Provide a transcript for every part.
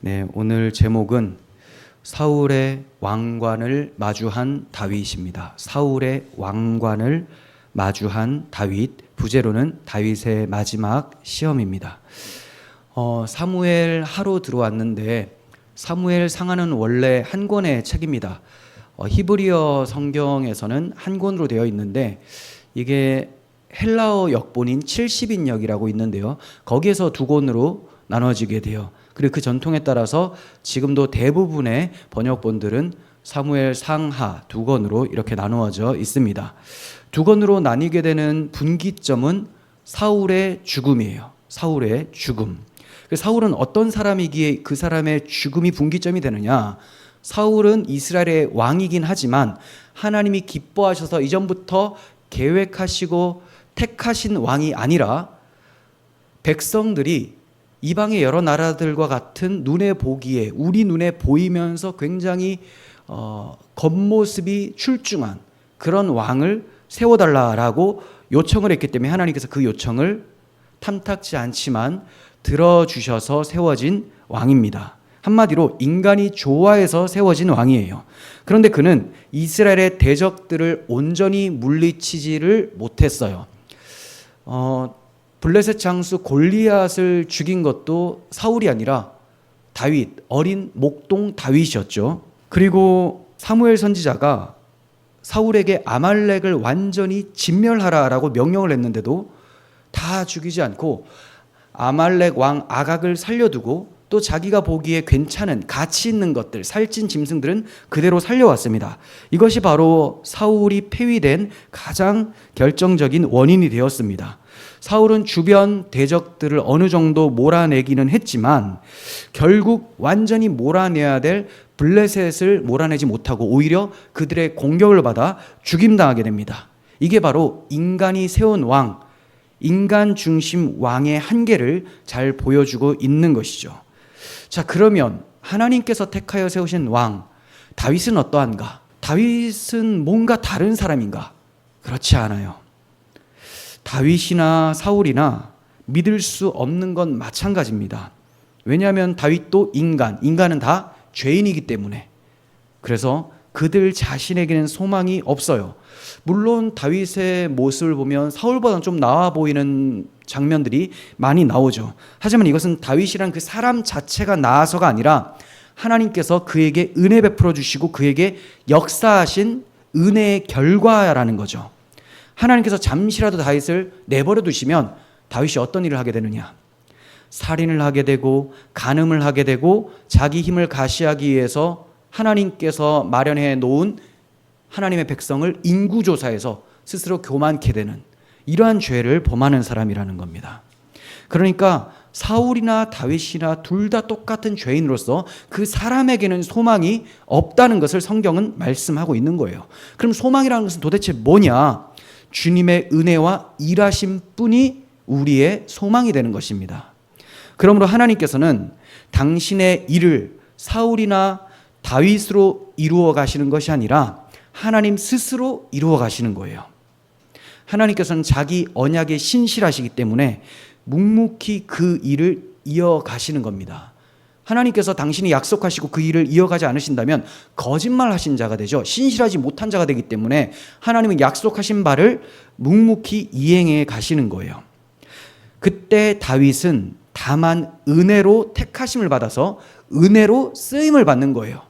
네, 오늘 제목은 사울의 왕관을 마주한 다윗입니다. 사울의 왕관을 마주한 다윗, 부제로는 다윗의 마지막 시험입니다. 사무엘 하로 들어왔는데 사무엘 상하는 원래 한 권의 책입니다. 히브리어 성경에서는 한 권으로 되어 있는데 이게 헬라어 역본인 70인역이라고 있는데요. 거기에서 두 권으로 나눠지게 돼요. 그리고 그 전통에 따라서 지금도 대부분의 번역본들은 사무엘 상하 두 권으로 이렇게 나누어져 있습니다. 두 권으로 나뉘게 되는 분기점은 사울의 죽음이에요. 사울의 죽음. 사울은 어떤 사람이기에 그 사람의 죽음이 분기점이 되느냐? 사울은 이스라엘의 왕이긴 하지만 하나님이 기뻐하셔서 이전부터 계획하시고 택하신 왕이 아니라 백성들이 이방의 여러 나라들과 같은 눈에 보기에 우리 눈에 보이면서 굉장히 겉모습이 출중한 그런 왕을 세워달라라고 요청을 했기 때문에 하나님께서 그 요청을 탐탁지 않지만 들어주셔서 세워진 왕입니다. 한마디로 인간이 좋아해서 세워진 왕이에요. 그런데 그는 이스라엘의 대적들을 온전히 물리치지를 못했어요. 블레셋 장수 골리앗을 죽인 것도 사울이 아니라 다윗, 어린 목동 다윗이었죠. 그리고 사무엘 선지자가 사울에게 아말렉을 완전히 진멸하라라고 명령을 했는데도 다 죽이지 않고 아말렉 왕 아각을 살려두고 또 자기가 보기에 괜찮은 가치 있는 것들, 살찐 짐승들은 그대로 살려왔습니다. 이것이 바로 사울이 폐위된 가장 결정적인 원인이 되었습니다. 사울은 주변 대적들을 어느 정도 몰아내기는 했지만 결국 완전히 몰아내야 될 블레셋을 몰아내지 못하고 오히려 그들의 공격을 받아 죽임당하게 됩니다. 이게 바로 인간이 세운 왕, 인간 중심 왕의 한계를 잘 보여주고 있는 것이죠. 자, 그러면 하나님께서 택하여 세우신 왕 다윗은 어떠한가? 다윗은 뭔가 다른 사람인가? 그렇지 않아요. 다윗이나 사울이나 믿을 수 없는 건 마찬가지입니다. 왜냐하면 다윗도 인간은 다 죄인이기 때문에. 그래서 그들 자신에게는 소망이 없어요. 물론 다윗의 모습을 보면 사울보다는 좀 나아 보이는 장면들이 많이 나오죠. 하지만 이것은 다윗이란 그 사람 자체가 나아서가 아니라 하나님께서 그에게 은혜 베풀어 주시고 그에게 역사하신 은혜의 결과라는 거죠. 하나님께서 잠시라도 다윗을 내버려 두시면 다윗이 어떤 일을 하게 되느냐? 살인을 하게 되고 간음을 하게 되고 자기 힘을 가시하기 위해서 하나님께서 마련해 놓은 하나님의 백성을 인구조사해서 스스로 교만케 되는 이러한 죄를 범하는 사람이라는 겁니다. 그러니까 사울이나 다윗이나 둘 다 똑같은 죄인으로서 그 사람에게는 소망이 없다는 것을 성경은 말씀하고 있는 거예요. 그럼 소망이라는 것은 도대체 뭐냐? 주님의 은혜와 일하심 뿐이 우리의 소망이 되는 것입니다. 그러므로 하나님께서는 당신의 일을 사울이나 다윗으로 이루어 가시는 것이 아니라 하나님 스스로 이루어 가시는 거예요. 하나님께서는 자기 언약에 신실하시기 때문에 묵묵히 그 일을 이어가시는 겁니다. 하나님께서 당신이 약속하시고 그 일을 이어가지 않으신다면 거짓말하신 자가 되죠. 신실하지 못한 자가 되기 때문에 하나님은 약속하신 바를 묵묵히 이행해 가시는 거예요. 그때 다윗은 다만 은혜로 택하심을 받아서 은혜로 쓰임을 받는 거예요.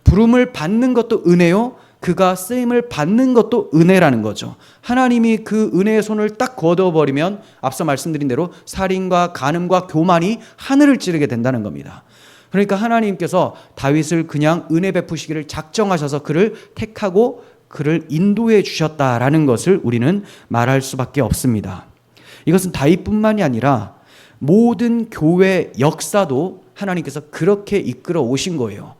부름을 받는 것도 은혜요, 그가 쓰임을 받는 것도 은혜라는 거죠. 하나님이 그 은혜의 손을 딱 거둬버리면 앞서 말씀드린 대로 살인과 간음과 교만이 하늘을 찌르게 된다는 겁니다. 그러니까 하나님께서 다윗을 그냥 은혜 베푸시기를 작정하셔서 그를 택하고 그를 인도해 주셨다라는 것을 우리는 말할 수밖에 없습니다. 이것은 다윗뿐만이 아니라 모든 교회 역사도 하나님께서 그렇게 이끌어 오신 거예요.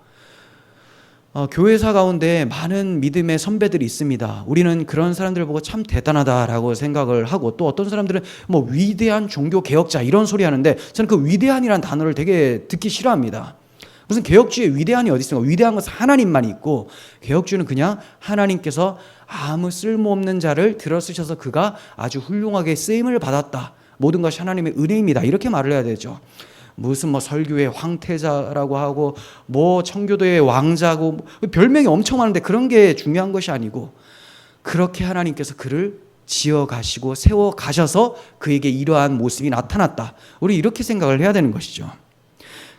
교회사 가운데 많은 믿음의 선배들이 있습니다. 우리는 그런 사람들을 보고 참 대단하다라고 생각을 하고 또 어떤 사람들은 뭐 위대한 종교 개혁자 이런 소리 하는데 저는 그 위대한이라는 단어를 되게 듣기 싫어합니다. 무슨 개혁주의에 위대한이 어디 있습니까? 위대한 것은 하나님만 있고 개혁주의는 그냥 하나님께서 아무 쓸모없는 자를 들어 쓰셔서 그가 아주 훌륭하게 쓰임을 받았다. 모든 것이 하나님의 은혜입니다. 이렇게 말을 해야 되죠. 무슨 뭐 설교의 황태자라고 하고 뭐 청교도의 왕자고 별명이 엄청 많은데 그런 게 중요한 것이 아니고 그렇게 하나님께서 그를 지어 가시고 세워 가셔서 그에게 이러한 모습이 나타났다. 우리 이렇게 생각을 해야 되는 것이죠.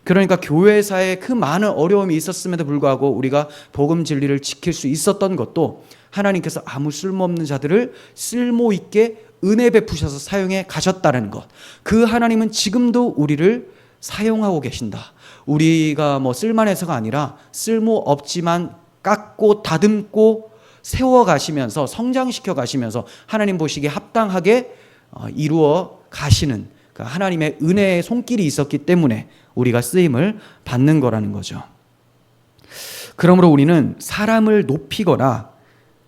그러니까 교회사에 그 많은 어려움이 있었음에도 불구하고 우리가 복음 진리를 지킬 수 있었던 것도 하나님께서 아무 쓸모없는 자들을 쓸모 있게 은혜 베푸셔서 사용해 가셨다는 것. 그 하나님은 지금도 우리를 사용하고 계신다. 우리가 뭐 쓸만해서가 아니라 쓸모 없지만 깎고 다듬고 세워 가시면서 성장시켜 가시면서 하나님 보시기에 합당하게 이루어 가시는 하나님의 은혜의 손길이 있었기 때문에 우리가 쓰임을 받는 거라는 거죠. 그러므로 우리는 사람을 높이거나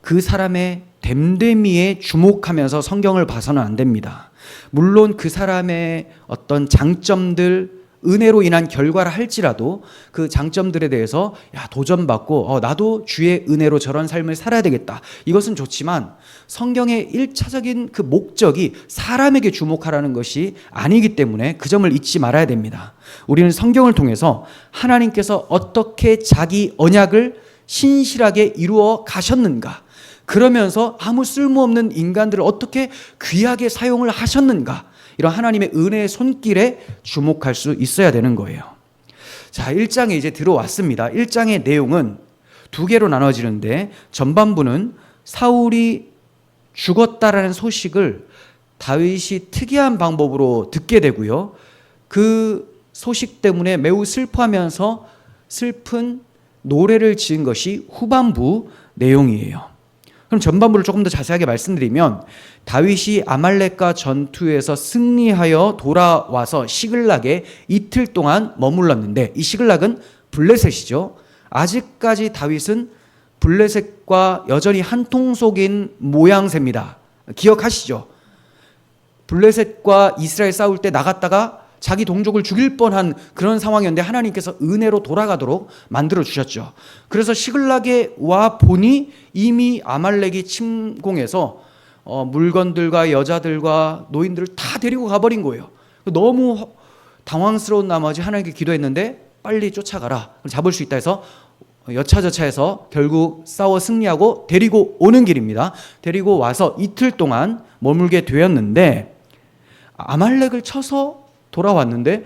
그 사람의 됨됨이에 주목하면서 성경을 봐서는 안 됩니다. 물론 그 사람의 어떤 장점들, 은혜로 인한 결과를 할지라도 그 장점들에 대해서 도전받고 나도 주의 은혜로 저런 삶을 살아야 되겠다. 이것은 좋지만 성경의 1차적인 그 목적이 사람에게 주목하라는 것이 아니기 때문에 그 점을 잊지 말아야 됩니다. 우리는 성경을 통해서 하나님께서 어떻게 자기 언약을 신실하게 이루어 가셨는가, 그러면서 아무 쓸모없는 인간들을 어떻게 귀하게 사용을 하셨는가, 이런 하나님의 은혜의 손길에 주목할 수 있어야 되는 거예요. 자, 1장에 이제 들어왔습니다. 1장의 내용은 두 개로 나눠지는데 전반부는 사울이 죽었다라는 소식을 다윗이 특이한 방법으로 듣게 되고요. 그 소식 때문에 매우 슬퍼하면서 슬픈 노래를 지은 것이 후반부 내용이에요. 그럼 전반부를 조금 더 자세하게 말씀드리면 다윗이 아말렉과 전투에서 승리하여 돌아와서 시글락에 이틀 동안 머물렀는데 이 시글락은 블레셋이죠. 아직까지 다윗은 블레셋과 여전히 한 통속인 모양새입니다. 기억하시죠? 블레셋과 이스라엘 싸울 때 나갔다가 자기 동족을 죽일 뻔한 그런 상황이었는데 하나님께서 은혜로 돌아가도록 만들어 주셨죠. 그래서 시글락에 와 보니 이미 아말렉이 침공해서 물건들과 여자들과 노인들을 다 데리고 가버린 거예요. 너무 당황스러운 나머지 하나님께 기도했는데 빨리 쫓아가라, 잡을 수 있다 해서 여차저차해서 결국 싸워 승리하고 데리고 오는 길입니다. 데리고 와서 이틀 동안 머물게 되었는데 아말렉을 쳐서 돌아왔는데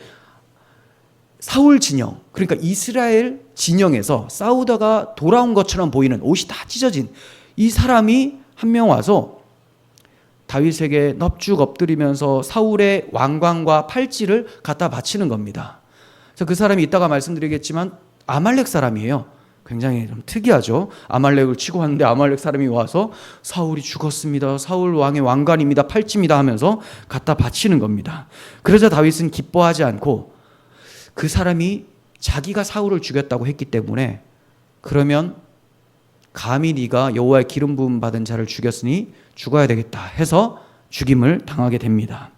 사울 진영, 그러니까 이스라엘 진영에서 싸우다가 돌아온 것처럼 보이는 옷이 다 찢어진 이 사람이 한 명 와서 다윗에게 넙죽 엎드리면서 사울의 왕관과 팔찌를 갖다 바치는 겁니다. 그래서 그 사람이 이따가 말씀드리겠지만 아말렉 사람이에요. 굉장히 좀 특이하죠. 아말렉을 치고 왔는데 아말렉 사람이 와서 사울이 죽었습니다, 사울 왕의 왕관입니다, 팔찌입니다 하면서 갖다 바치는 겁니다. 그러자 다윗은 기뻐하지 않고 그 사람이 자기가 사울을 죽였다고 했기 때문에 그러면 감히 네가 여호와의 기름 부음 받은 자를 죽였으니 죽어야 되겠다 해서 죽임을 당하게 됩니다.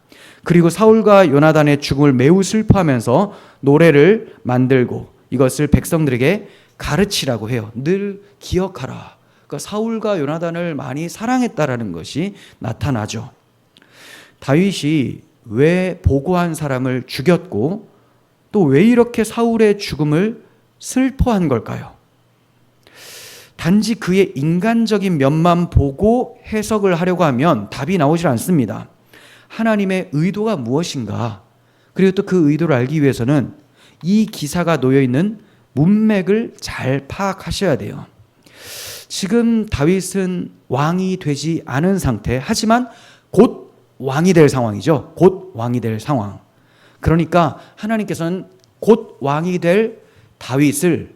그리고 사울과 요나단의 죽음을 매우 슬퍼하면서 노래를 만들고 이것을 백성들에게 가르치라고 해요. 늘 기억하라. 그러니까 사울과 요나단을 많이 사랑했다라는 것이 나타나죠. 다윗이 왜 보고한 사람을 죽였고 또 왜 이렇게 사울의 죽음을 슬퍼한 걸까요? 단지 그의 인간적인 면만 보고 해석을 하려고 하면 답이 나오질 않습니다. 하나님의 의도가 무엇인가, 그리고 또 그 의도를 알기 위해서는 이 기사가 놓여있는 문맥을 잘 파악하셔야 돼요. 지금 다윗은 왕이 되지 않은 상태, 하지만 곧 왕이 될 상황이죠. 곧 왕이 될 상황. 그러니까 하나님께서는 곧 왕이 될 다윗을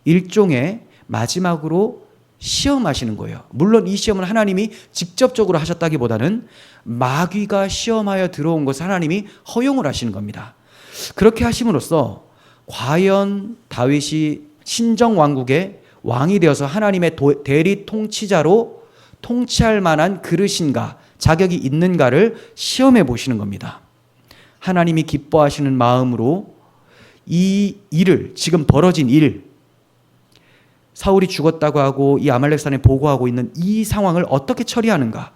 일종의 마지막으로 시험하시는 거예요. 물론 이 시험은 하나님이 직접적으로 하셨다기보다는 마귀가 시험하여 들어온 것을 하나님이 허용을 하시는 겁니다. 그렇게 하심으로써 과연 다윗이 신정왕국의 왕이 되어서 하나님의 대리 통치자로 통치할 만한 그릇인가, 자격이 있는가를 시험해 보시는 겁니다. 하나님이 기뻐하시는 마음으로 이 일을, 지금 벌어진 일, 사울이 죽었다고 하고 이 아말렉 산에 보고하고 있는 이 상황을 어떻게 처리하는가,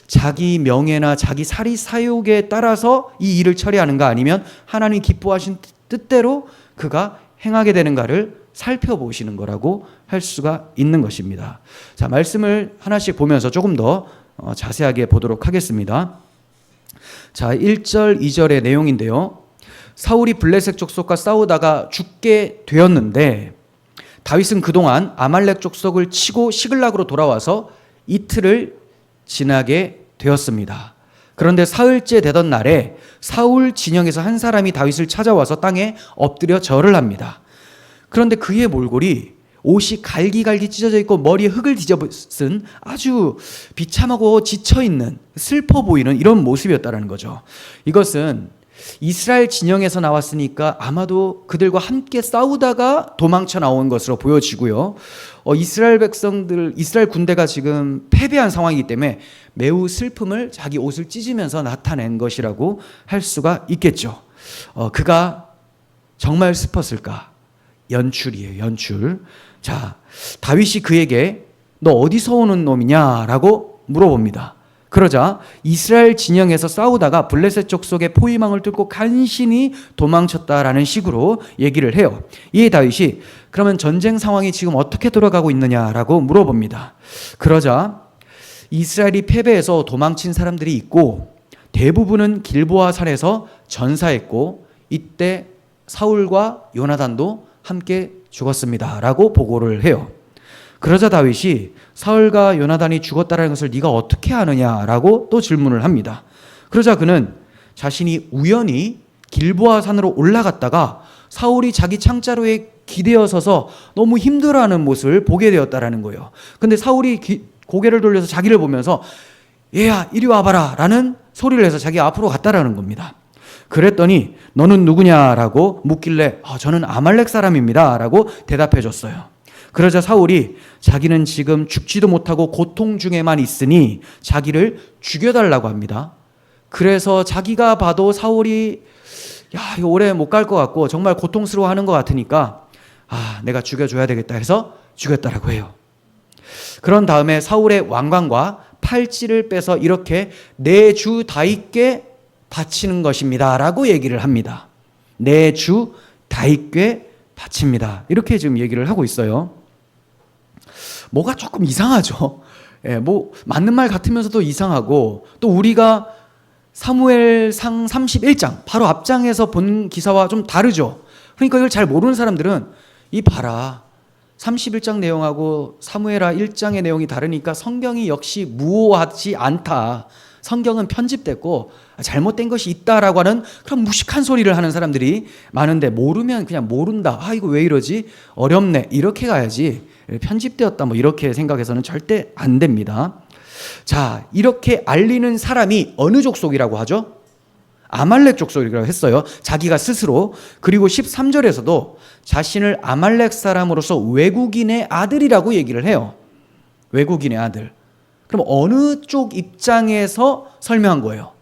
자기 명예나 자기 사리 사욕에 따라서 이 일을 처리하는가, 아니면 하나님이 기뻐하신 뜻대로 그가 행하게 되는가를 살펴보시는 거라고 할 수가 있는 것입니다. 자, 말씀을 하나씩 보면서 조금 더 자세하게 보도록 하겠습니다. 자, 1절, 2절의 내용인데요. 사울이 블레셋 족속과 싸우다가 죽게 되었는데 다윗은 그동안 아말렉 족속을 치고 시글락으로 돌아와서 이틀을 지나게 되었습니다. 그런데 사흘째 되던 날에 사울 진영에서 한 사람이 다윗을 찾아와서 땅에 엎드려 절을 합니다. 그런데 그의 몰골이 옷이 갈기갈기 찢어져 있고 머리에 흙을 뒤집은 아주 비참하고 지쳐있는, 슬퍼 보이는 이런 모습이었다는 거죠. 이것은 이스라엘 진영에서 나왔으니까 아마도 그들과 함께 싸우다가 도망쳐 나온 것으로 보여지고요. 이스라엘 백성들, 이스라엘 군대가 지금 패배한 상황이기 때문에 매우 슬픔을 자기 옷을 찢으면서 나타낸 것이라고 할 수가 있겠죠. 그가 정말 슬펐을까? 연출이에요, 연출. 자, 다윗이 그에게 너 어디서 오는 놈이냐라고 물어봅니다. 그러자 이스라엘 진영에서 싸우다가 블레셋 족속의 포위망을 뚫고 간신히 도망쳤다라는 식으로 얘기를 해요. 이에 다윗이 그러면 전쟁 상황이 지금 어떻게 돌아가고 있느냐라고 물어봅니다. 그러자 이스라엘이 패배해서 도망친 사람들이 있고 대부분은 길보아 산에서 전사했고 이때 사울과 요나단도 함께 죽었습니다 라고 보고를 해요. 그러자 다윗이 사울과 요나단이 죽었다는 것을 네가 어떻게 아느냐라고 또 질문을 합니다. 그러자 그는 자신이 우연히 길보아 산으로 올라갔다가 사울이 자기 창자로에 기대어 서서 너무 힘들어하는 모습을 보게 되었다라는 거예요. 근데 사울이 고개를 돌려서 자기를 보면서 얘야 이리 와봐라 라는 소리를 해서 자기 앞으로 갔다라는 겁니다. 그랬더니 너는 누구냐라고 묻길래 저는 아말렉 사람입니다 라고 대답해 줬어요. 그러자 사울이 자기는 지금 죽지도 못하고 고통 중에만 있으니 자기를 죽여달라고 합니다. 그래서 자기가 봐도 사울이 이거 오래 못 갈 것 같고 정말 고통스러워하는 것 같으니까 내가 죽여줘야 되겠다 해서 죽였다라고 해요. 그런 다음에 사울의 왕관과 팔찌를 빼서 이렇게 내 주 다윗께 바치는 것입니다 라고 얘기를 합니다. 내 주 다윗께 바칩니다. 이렇게 지금 얘기를 하고 있어요. 뭐가 조금 이상하죠. 뭐 맞는 말 같으면서도 이상하고, 또 우리가 사무엘상 31장 바로 앞장에서 본 기사와 좀 다르죠. 그러니까 이걸 잘 모르는 사람들은 이 봐라 31장 내용하고 사무엘하 1장의 내용이 다르니까 성경이 역시 무오하지 않다, 성경은 편집됐고 잘못된 것이 있다라고 하는 그런 무식한 소리를 하는 사람들이 많은데, 모르면 그냥 모른다, 이거 왜 이러지, 어렵네, 이렇게 가야지 편집되었다 뭐 이렇게 생각해서는 절대 안 됩니다. 자, 이렇게 알리는 사람이 어느 족속이라고 하죠? 아말렉 족속이라고 했어요, 자기가 스스로. 그리고 13절에서도 자신을 아말렉 사람으로서 외국인의 아들이라고 얘기를 해요. 외국인의 아들. 그럼 어느 쪽 입장에서 설명한 거예요?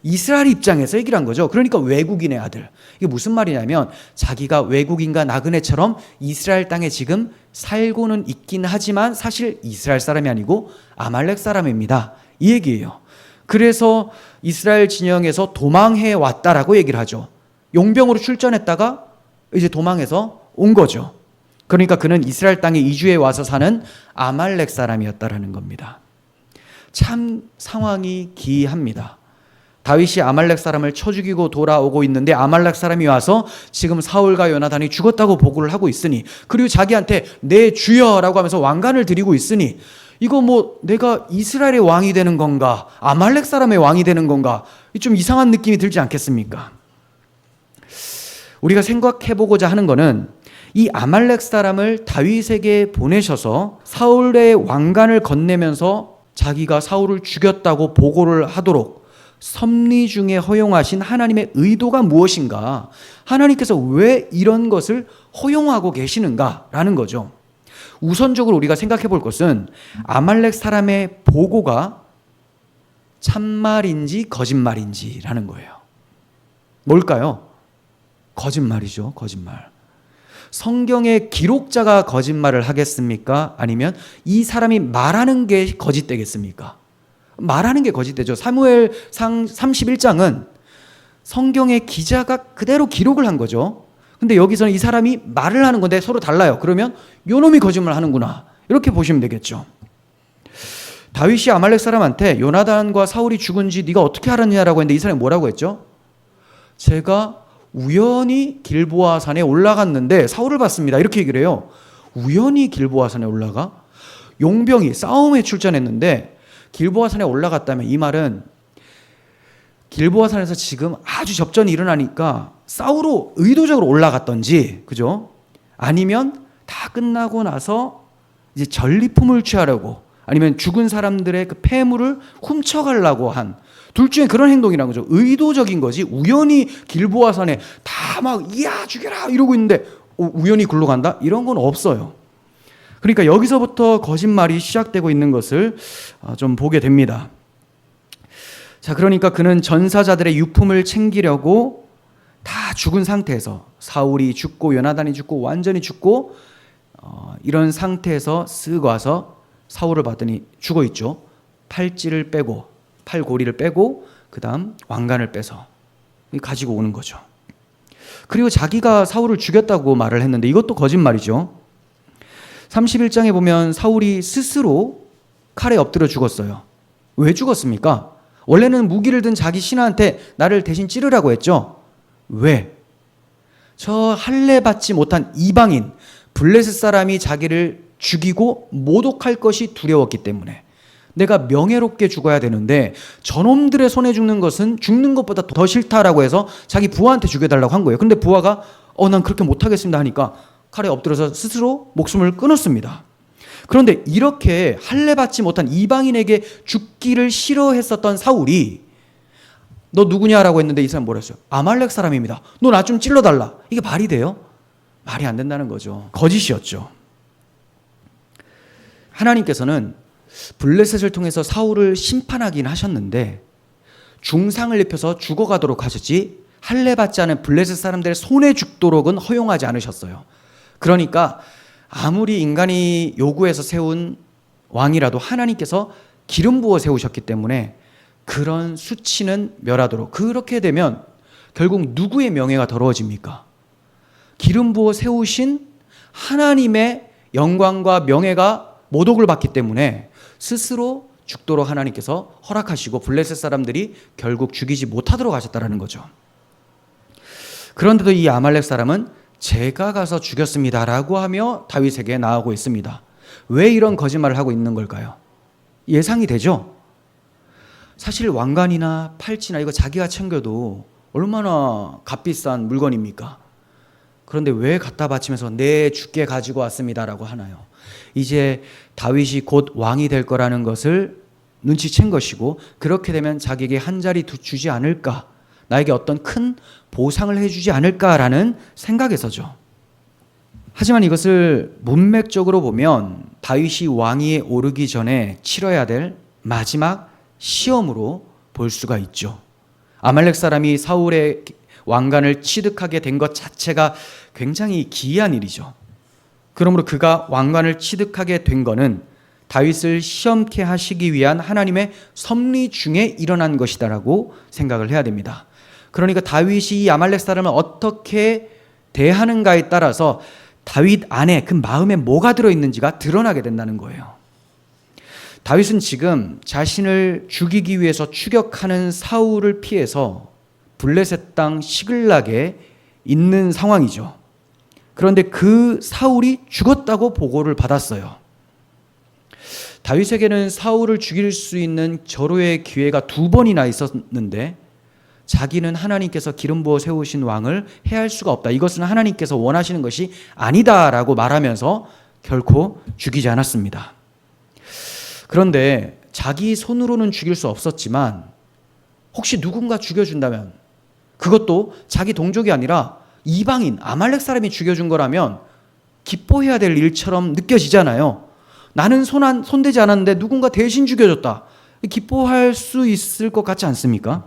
이스라엘 입장에서 얘기를 한 거죠. 그러니까 외국인의 아들. 이게 무슨 말이냐면 자기가 외국인과 나그네처럼 이스라엘 땅에 지금 살고는 있긴 하지만 사실 이스라엘 사람이 아니고 아말렉 사람입니다, 이 얘기예요. 그래서 이스라엘 진영에서 도망해 왔다라고 얘기를 하죠. 용병으로 출전했다가 이제 도망해서 온 거죠. 그러니까 그는 이스라엘 땅에 이주해 와서 사는 아말렉 사람이었다라는 겁니다. 참 상황이 기이합니다. 다윗이 아말렉 사람을 쳐 죽이고 돌아오고 있는데 아말렉 사람이 와서 지금 사울과 요나단이 죽었다고 보고를 하고 있으니, 그리고 자기한테 내 주여라고 하면서 왕관을 드리고 있으니, 이거 뭐 내가 이스라엘의 왕이 되는 건가, 아말렉 사람의 왕이 되는 건가, 좀 이상한 느낌이 들지 않겠습니까? 우리가 생각해보고자 하는 거는 이 아말렉 사람을 다윗에게 보내셔서 사울의 왕관을 건네면서 자기가 사울을 죽였다고 보고를 하도록 섭리 중에 허용하신 하나님의 의도가 무엇인가, 하나님께서 왜 이런 것을 허용하고 계시는가라는 거죠. 우선적으로 우리가 생각해 볼 것은 아말렉 사람의 보고가 참말인지 거짓말인지라는 거예요. 뭘까요? 거짓말이죠, 거짓말. 성경의 기록자가 거짓말을 하겠습니까? 아니면 이 사람이 말하는 게 거짓되겠습니까? 말하는 게 거짓되죠. 사무엘상 31장은 성경의 기자가 그대로 기록을 한 거죠. 근데 여기서는 이 사람이 말을 하는 건데 서로 달라요. 그러면 요놈이 거짓말 하는구나, 이렇게 보시면 되겠죠. 다윗이 아말렉 사람한테 요나단과 사울이 죽은지 네가 어떻게 알았냐라고 했는데 이 사람이 뭐라고 했죠? 제가 우연히 길보아 산에 올라갔는데 사울을 봤습니다, 이렇게 얘기를 해요. 우연히 길보아 산에 올라가? 용병이 싸움에 출전했는데 길보아 산에 올라갔다면, 이 말은 길보아 산에서 지금 아주 접전이 일어나니까 싸우러 의도적으로 올라갔던지, 그죠? 아니면 다 끝나고 나서 이제 전리품을 취하려고, 아니면 죽은 사람들의 그 폐물을 훔쳐가려고 한, 둘 중에 그런 행동이란 거죠. 의도적인 거지 우연히 길보아 산에 다 막 이야 죽여라 이러고 있는데 우연히 굴러 간다? 이런 건 없어요. 그러니까 여기서부터 거짓말이 시작되고 있는 것을 좀 보게 됩니다. 자, 그러니까 그는 전사자들의 유품을 챙기려고 다 죽은 상태에서, 사울이 죽고 요나단이 죽고 완전히 죽고 이런 상태에서 쓱 와서 사울을 봤더니 죽어 있죠. 팔찌를 빼고, 팔고리를 빼고, 그 다음 왕관을 빼서 가지고 오는 거죠. 그리고 자기가 사울을 죽였다고 말을 했는데 이것도 거짓말이죠. 31장에 보면 사울이 스스로 칼에 엎드려 죽었어요. 왜 죽었습니까? 원래는 무기를 든 자기 신하한테 나를 대신 찌르라고 했죠. 왜? 저 할례 받지 못한 이방인 블레셋 사람이 자기를 죽이고 모독할 것이 두려웠기 때문에, 내가 명예롭게 죽어야 되는데 저놈들의 손에 죽는 것은 죽는 것보다 더 싫다라고 해서 자기 부하한테 죽여달라고 한 거예요. 근데 부하가 난 그렇게 못하겠습니다 하니까 칼에 엎드려서 스스로 목숨을 끊었습니다. 그런데 이렇게 할례 받지 못한 이방인에게 죽기를 싫어했었던 사울이 너 누구냐라고 했는데 이 사람 뭐라 했어요? 아말렉 사람입니다. 너 나 좀 찔러달라. 이게 말이 돼요? 말이 안 된다는 거죠. 거짓이었죠. 하나님께서는 블레셋을 통해서 사울을 심판하긴 하셨는데 중상을 입혀서 죽어가도록 하셨지 할례 받지 않은 블레셋 사람들의 손에 죽도록은 허용하지 않으셨어요. 그러니까 아무리 인간이 요구해서 세운 왕이라도 하나님께서 기름 부어 세우셨기 때문에 그런 수치는 멸하도록, 그렇게 되면 결국 누구의 명예가 더러워집니까? 기름 부어 세우신 하나님의 영광과 명예가 모독을 받기 때문에 스스로 죽도록 하나님께서 허락하시고 블레셋 사람들이 결국 죽이지 못하도록 하셨다는 거죠. 그런데도 이 아말렉 사람은 제가 가서 죽였습니다라고 하며 다윗에게 나아오고 있습니다. 왜 이런 거짓말을 하고 있는 걸까요? 예상이 되죠? 사실 왕관이나 팔찌나 이거 자기가 챙겨도 얼마나 값비싼 물건입니까? 그런데 왜 갖다 바치면서 내 주께 가지고 왔습니다라고 하나요? 이제 다윗이 곧 왕이 될 거라는 것을 눈치챈 것이고, 그렇게 되면 자기에게 한 자리 주지 않을까, 나에게 어떤 큰 보상을 해주지 않을까라는 생각에서죠. 하지만 이것을 문맥적으로 보면 다윗이 왕위에 오르기 전에 치러야 될 마지막 시험으로 볼 수가 있죠. 아말렉 사람이 사울의 왕관을 취득하게 된 것 자체가 굉장히 기이한 일이죠. 그러므로 그가 왕관을 취득하게 된 것은 다윗을 시험케 하시기 위한 하나님의 섭리 중에 일어난 것이다라고 생각을 해야 됩니다. 그러니까 다윗이 이 아말렉 사람을 어떻게 대하는가에 따라서 다윗 안에 그 마음에 뭐가 들어있는지가 드러나게 된다는 거예요. 다윗은 지금 자신을 죽이기 위해서 추격하는 사울을 피해서 블레셋 땅 시글락에 있는 상황이죠. 그런데 그 사울이 죽었다고 보고를 받았어요. 다윗에게는 사울을 죽일 수 있는 절호의 기회가 2번이나 있었는데 자기는 하나님께서 기름 부어 세우신 왕을 해할 수가 없다, 이것은 하나님께서 원하시는 것이 아니다라고 말하면서 결코 죽이지 않았습니다. 그런데 자기 손으로는 죽일 수 없었지만 혹시 누군가 죽여준다면, 그것도 자기 동족이 아니라 이방인 아말렉 사람이 죽여준 거라면 기뻐해야 될 일처럼 느껴지잖아요. 나는 손대지 않았는데 누군가 대신 죽여줬다, 기뻐할 수 있을 것 같지 않습니까?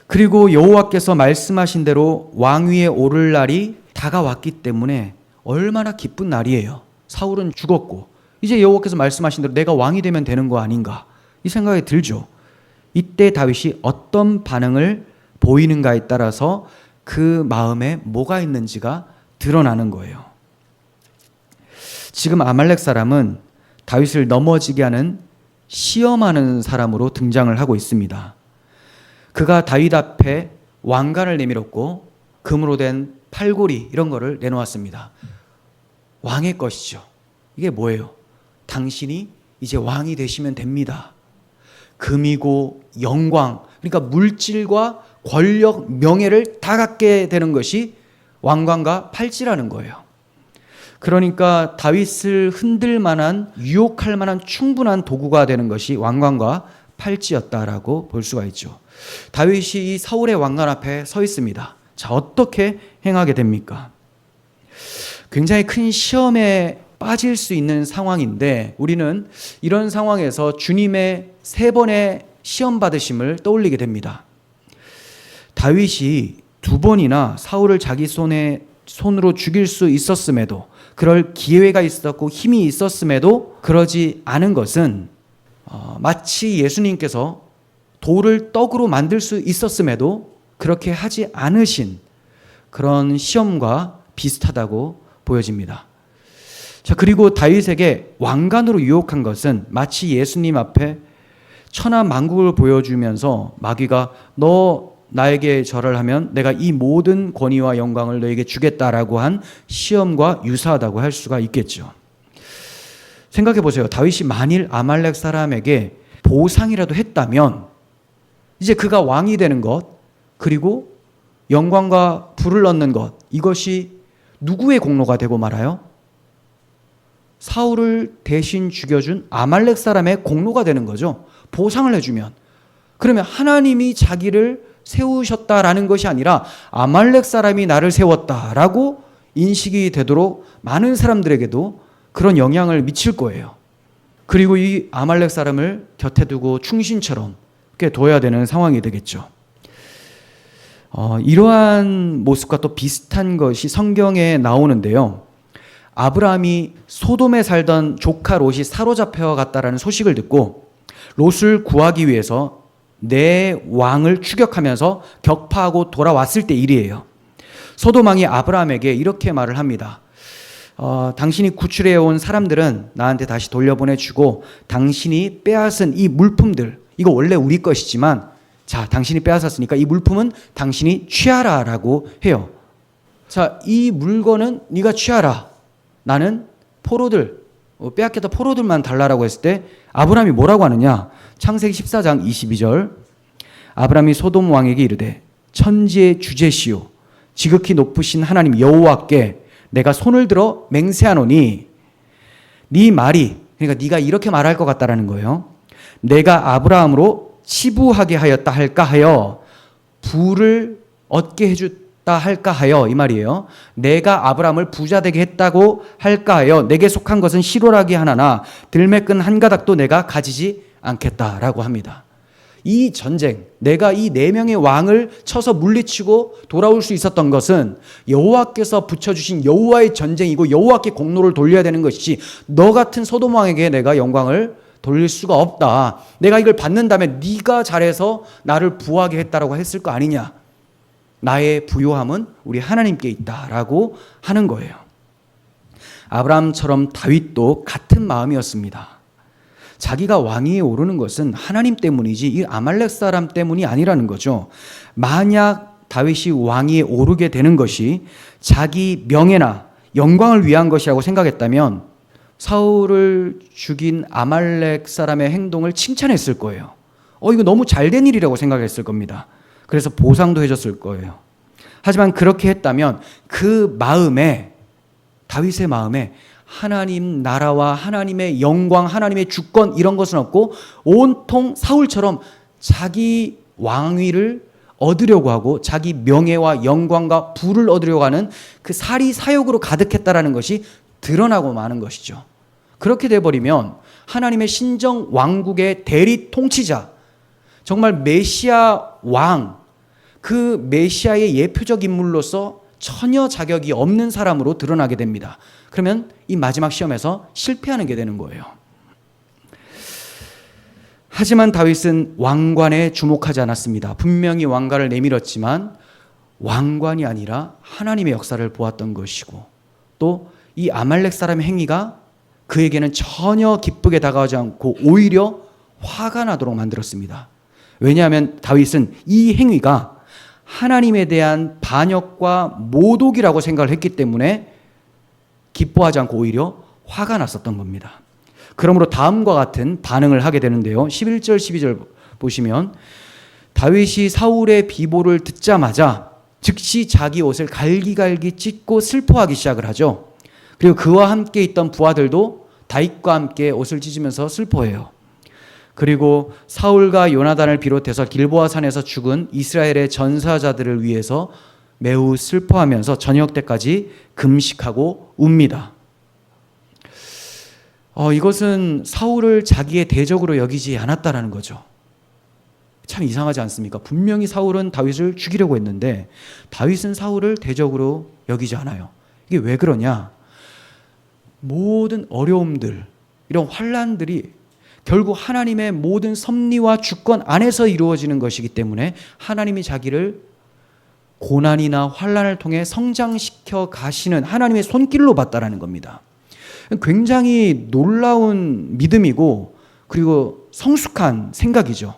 그리고 여호와께서 말씀하신 대로 왕위에 오를 날이 다가왔기 때문에 얼마나 기쁜 날이에요. 사울은 죽었고 이제 여호와께서 말씀하신 대로 내가 왕이 되면 되는 거 아닌가, 이 생각이 들죠. 이때 다윗이 어떤 반응을 보이는가에 따라서 그 마음에 뭐가 있는지가 드러나는 거예요. 지금 아말렉 사람은 다윗을 넘어지게 하는 시험하는 사람으로 등장을 하고 있습니다. 그가 다윗 앞에 왕관을 내밀었고 금으로 된 팔고리 이런 거를 내놓았습니다. 왕의 것이죠. 이게 뭐예요? 당신이 이제 왕이 되시면 됩니다. 금이고 영광, 그러니까 물질과 권력, 명예를 다 갖게 되는 것이 왕관과 팔찌라는 거예요. 그러니까 다윗을 흔들 만한, 유혹할 만한 충분한 도구가 되는 것이 왕관과 팔찌였다라고 볼 수가 있죠. 다윗이 이 사울의 왕관 앞에 서 있습니다. 자, 어떻게 행하게 됩니까? 굉장히 큰 시험에 빠질 수 있는 상황인데 우리는 이런 상황에서 주님의 3번의 시험 받으심을 떠올리게 됩니다. 다윗이 2번이나 사울을 자기 손으로 죽일 수 있었음에도, 그럴 기회가 있었고 힘이 있었음에도 그러지 않은 것은 마치 예수님께서 돌을 떡으로 만들 수 있었음에도 그렇게 하지 않으신 그런 시험과 비슷하다고 보여집니다. 자, 그리고 다윗에게 왕관으로 유혹한 것은 마치 예수님 앞에 천하 만국을 보여주면서 마귀가 너 나에게 절을 하면 내가 이 모든 권위와 영광을 너에게 주겠다라고 한 시험과 유사하다고 할 수가 있겠죠. 생각해 보세요. 다윗이 만일 아말렉 사람에게 보상이라도 했다면 이제 그가 왕이 되는 것, 그리고 영광과 부를 얻는 것, 이것이 누구의 공로가 되고 말아요? 사울을 대신 죽여준 아말렉 사람의 공로가 되는 거죠. 보상을 해주면. 그러면 하나님이 자기를 세우셨다라는 것이 아니라 아말렉 사람이 나를 세웠다라고 인식이 되도록 많은 사람들에게도 그런 영향을 미칠 거예요. 그리고 이 아말렉 사람을 곁에 두고 충신처럼 이렇게 둬야 되는 상황이 되겠죠. 이러한 모습과 또 비슷한 것이 성경에 나오는데요. 아브라함이 소돔에 살던 조카 롯이 사로잡혀 갔다라는 소식을 듣고 롯을 구하기 위해서 내 왕을 추격하면서 격파하고 돌아왔을 때 일이에요. 소돔 왕이 아브라함에게 이렇게 말을 합니다. 당신이 구출해온 사람들은 나한테 다시 돌려보내주고 당신이 빼앗은 이 물품들, 이거 원래 우리 것이지만 자, 당신이 빼앗았으니까 이 물품은 당신이 취하라라고 해요. 자, 이 물건은 네가 취하라. 나는 포로들, 빼앗겼다 포로들만 달라라고 했을 때 아브라함이 뭐라고 하느냐? 창세기 14장 22절. 아브라함이 소돔 왕에게 이르되 천지의 주제시요 지극히 높으신 하나님 여호와께 내가 손을 들어 맹세하노니 네 말이, 그러니까 네가 이렇게 말할 것 같다라는 거예요. 내가 아브라함으로 치부하게 하였다 할까 하여 부를 얻게 해줬다 할까 하여, 이 말이에요. 내가 아브라함을 부자 되게 했다고 할까 하여 내게 속한 것은 시로라기 하나나 들매끈 한 가닥도 내가 가지지 않겠다라고 합니다. 이 전쟁, 내가 이 4명의 왕을 쳐서 물리치고 돌아올 수 있었던 것은 여호와께서 붙여주신 여호와의 전쟁이고 여호와께 공로를 돌려야 되는 것이지 너 같은 소돔 왕에게 내가 영광을 돌릴 수가 없다. 내가 이걸 받는다면 네가 잘해서 나를 부하게 했다라고 했을 거 아니냐. 나의 부요함은 우리 하나님께 있다라고 하는 거예요. 아브라함처럼 다윗도 같은 마음이었습니다. 자기가 왕위에 오르는 것은 하나님 때문이지 이 아말렉 사람 때문이 아니라는 거죠. 만약 다윗이 왕위에 오르게 되는 것이 자기 명예나 영광을 위한 것이라고 생각했다면 사울을 죽인 아말렉 사람의 행동을 칭찬했을 거예요. 이거 너무 잘된 일이라고 생각했을 겁니다. 그래서 보상도 해줬을 거예요. 하지만 그렇게 했다면 그 마음에, 다윗의 마음에 하나님 나라와 하나님의 영광, 하나님의 주권 이런 것은 없고 온통 사울처럼 자기 왕위를 얻으려고 하고 자기 명예와 영광과 부를 얻으려고 하는 그 사리 사욕으로 가득했다라는 것이 드러나고 마는 것이죠. 그렇게 돼버리면 하나님의 신정 왕국의 대리 통치자, 정말 메시아 왕, 그 메시아의 예표적 인물로서 전혀 자격이 없는 사람으로 드러나게 됩니다. 그러면 이 마지막 시험에서 실패하는 게 되는 거예요. 하지만 다윗은 왕관에 주목하지 않았습니다. 분명히 왕관을 내밀었지만 왕관이 아니라 하나님의 역사를 보았던 것이고, 또 이 아말렉 사람의 행위가 그에게는 전혀 기쁘게 다가오지 않고 오히려 화가 나도록 만들었습니다. 왜냐하면 다윗은 이 행위가 하나님에 대한 반역과 모독이라고 생각을 했기 때문에 기뻐하지 않고 오히려 화가 났었던 겁니다. 그러므로 다음과 같은 반응을 하게 되는데요. 11절 12절 보시면 다윗이 사울의 비보를 듣자마자 즉시 자기 옷을 갈기갈기 찢고 슬퍼하기 시작을 하죠. 그리고 그와 함께 있던 부하들도 다윗과 함께 옷을 찢으면서 슬퍼해요. 그리고 사울과 요나단을 비롯해서 길보아 산에서 죽은 이스라엘의 전사자들을 위해서 매우 슬퍼하면서 저녁 때까지 금식하고 웁니다. 이것은 사울을 자기의 대적으로 여기지 않았다라는 거죠. 참 이상하지 않습니까? 분명히 사울은 다윗을 죽이려고 했는데 다윗은 사울을 대적으로 여기지 않아요. 이게 왜 그러냐? 모든 어려움들, 이런 환난들이 결국 하나님의 모든 섭리와 주권 안에서 이루어지는 것이기 때문에 하나님이 자기를 고난이나 환난을 통해 성장시켜 가시는 하나님의 손길로 봤다라는 겁니다. 굉장히 놀라운 믿음이고 그리고 성숙한 생각이죠.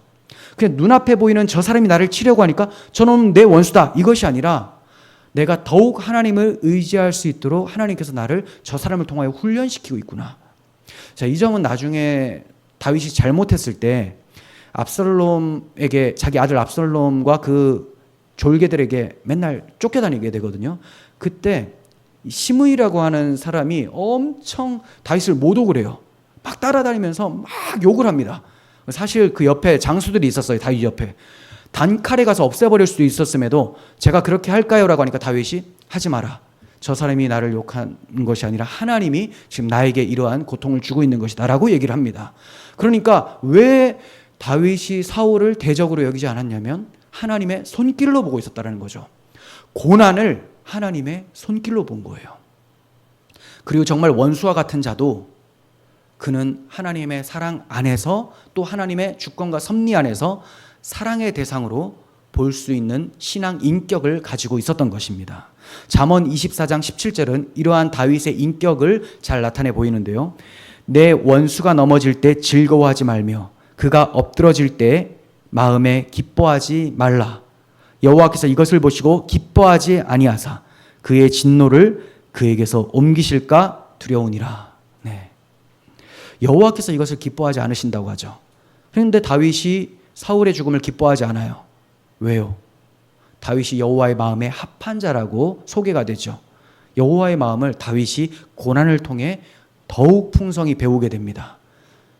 그냥 눈앞에 보이는 저 사람이 나를 치려고 하니까 저놈은 내 원수다, 이것이 아니라 내가 더욱 하나님을 의지할 수 있도록 하나님께서 나를 저 사람을 통하여 훈련시키고 있구나. 자, 이 점은 나중에 다윗이 잘못했을 때 압살롬에게, 자기 아들 압살롬과 그 졸개들에게 맨날 쫓겨다니게 되거든요. 그때 시므이라고 하는 사람이 엄청 다윗을 모독을 해요. 막 따라다니면서 막 욕을 합니다. 사실 그 옆에 장수들이 있었어요. 다윗 옆에. 단칼에 가서 없애버릴 수도 있었음에도 제가 그렇게 할까요? 라고 하니까 다윗이 하지 마라. 저 사람이 나를 욕한 것이 아니라 하나님이 지금 나에게 이러한 고통을 주고 있는 것이다 라고 얘기를 합니다. 그러니까 왜 다윗이 사울을 대적으로 여기지 않았냐면 하나님의 손길로 보고 있었다는 거죠. 고난을 하나님의 손길로 본 거예요. 그리고 정말 원수와 같은 자도 그는 하나님의 사랑 안에서 또 하나님의 주권과 섭리 안에서 사랑의 대상으로 볼 수 있는 신앙 인격을 가지고 있었던 것입니다. 잠언 24장 17절은 이러한 다윗의 인격을 잘 나타내 보이는데요. 내 원수가 넘어질 때 즐거워하지 말며 그가 엎드러질 때 마음에 기뻐하지 말라. 여호와께서 이것을 보시고 기뻐하지 아니하사 그의 진노를 그에게서 옮기실까 두려우니라. 네. 여호와께서 이것을 기뻐하지 않으신다고 하죠. 그런데 다윗이 사울의 죽음을 기뻐하지 않아요. 왜요? 다윗이 여호와의 마음에 합한 자라고 소개가 되죠. 여호와의 마음을 다윗이 고난을 통해 더욱 풍성히 배우게 됩니다.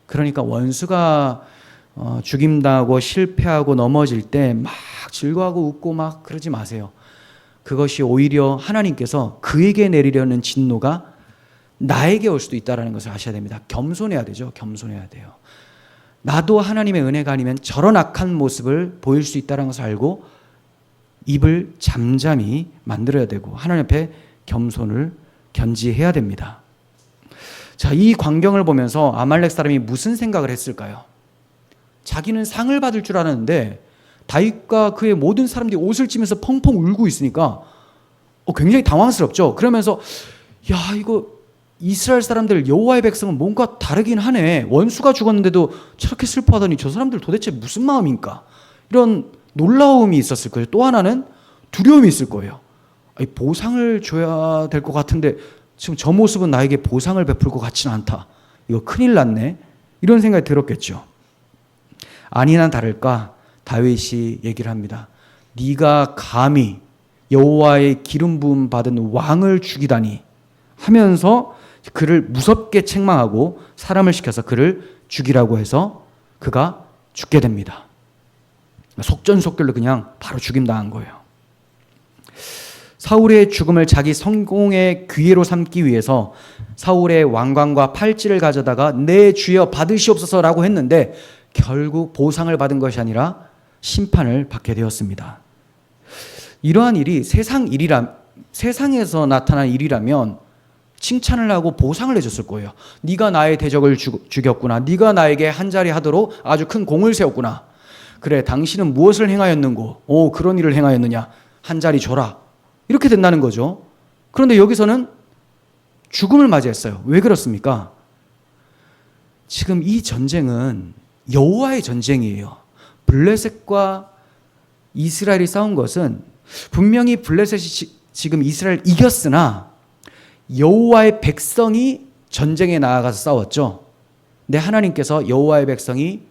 그러니까 원수가 죽임당하고 실패하고 넘어질 때 막 즐거워하고 웃고 막 그러지 마세요. 그것이 오히려 하나님께서 그에게 내리려는 진노가 나에게 올 수도 있다는 것을 아셔야 됩니다. 겸손해야 되죠. 겸손해야 돼요. 나도 하나님의 은혜가 아니면 저런 악한 모습을 보일 수 있다는 것을 알고 입을 잠잠히 만들어야 되고 하나님 앞에 겸손을 견지해야 됩니다. 자, 이 광경을 보면서 아말렉 사람이 무슨 생각을 했을까요? 자기는 상을 받을 줄 알았는데 다윗과 그의 모든 사람들이 옷을 찌면서 펑펑 울고 있으니까 굉장히 당황스럽죠. 그러면서 야, 이거 이스라엘 사람들, 여호와의 백성은 뭔가 다르긴 하네. 원수가 죽었는데도 저렇게 슬퍼하더니 저 사람들 도대체 무슨 마음인가? 이런 놀라움이 있었을 거예요. 또 하나는 두려움이 있을 거예요. 아니, 보상을 줘야 될 것 같은데 지금 저 모습은 나에게 보상을 베풀 것 같지는 않다. 이거 큰일 났네. 이런 생각이 들었겠죠. 아니나 다를까 다윗이 얘기를 합니다. 네가 감히 여호와의 기름 부음 받은 왕을 죽이다니 하면서 그를 무섭게 책망하고 사람을 시켜서 그를 죽이라고 해서 그가 죽게 됩니다. 속전속결로 그냥 바로 죽임당한 거예요. 사울의 죽음을 자기 성공의 기회로 삼기 위해서 사울의 왕관과 팔찌를 가져다가 내 주여 받으시옵소서라고 했는데 결국 보상을 받은 것이 아니라 심판을 받게 되었습니다. 이러한 일이 세상에서 나타난 일이라면 칭찬을 하고 보상을 해줬을 거예요. 네가 나의 대적을 죽였구나. 네가 나에게 한자리 하도록 아주 큰 공을 세웠구나. 그래, 당신은 무엇을 행하였는고? 오, 그런 일을 행하였느냐? 한자리 줘라. 이렇게 된다는 거죠. 그런데 여기서는 죽음을 맞이했어요. 왜 그렇습니까? 지금 이 전쟁은 여호와의 전쟁이에요. 블레셋과 이스라엘이 싸운 것은 분명히 블레셋이 지금 이스라엘 이겼으나 여호와의 백성이 전쟁에 나아가서 싸웠죠. 근데 하나님께서 여호와의 백성이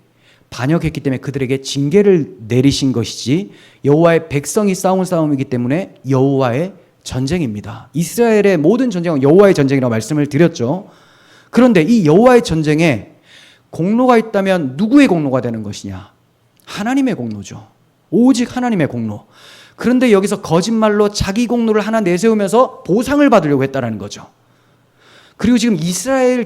반역했기 때문에 그들에게 징계를 내리신 것이지 여호와의 백성이 싸운 싸움이기 때문에 여호와의 전쟁입니다. 이스라엘의 모든 전쟁은 여호와의 전쟁이라고 말씀을 드렸죠. 그런데 이 여호와의 전쟁에 공로가 있다면 누구의 공로가 되는 것이냐? 하나님의 공로죠. 오직 하나님의 공로. 그런데 여기서 거짓말로 자기 공로를 하나 내세우면서 보상을 받으려고 했다는 거죠. 그리고 지금 이스라엘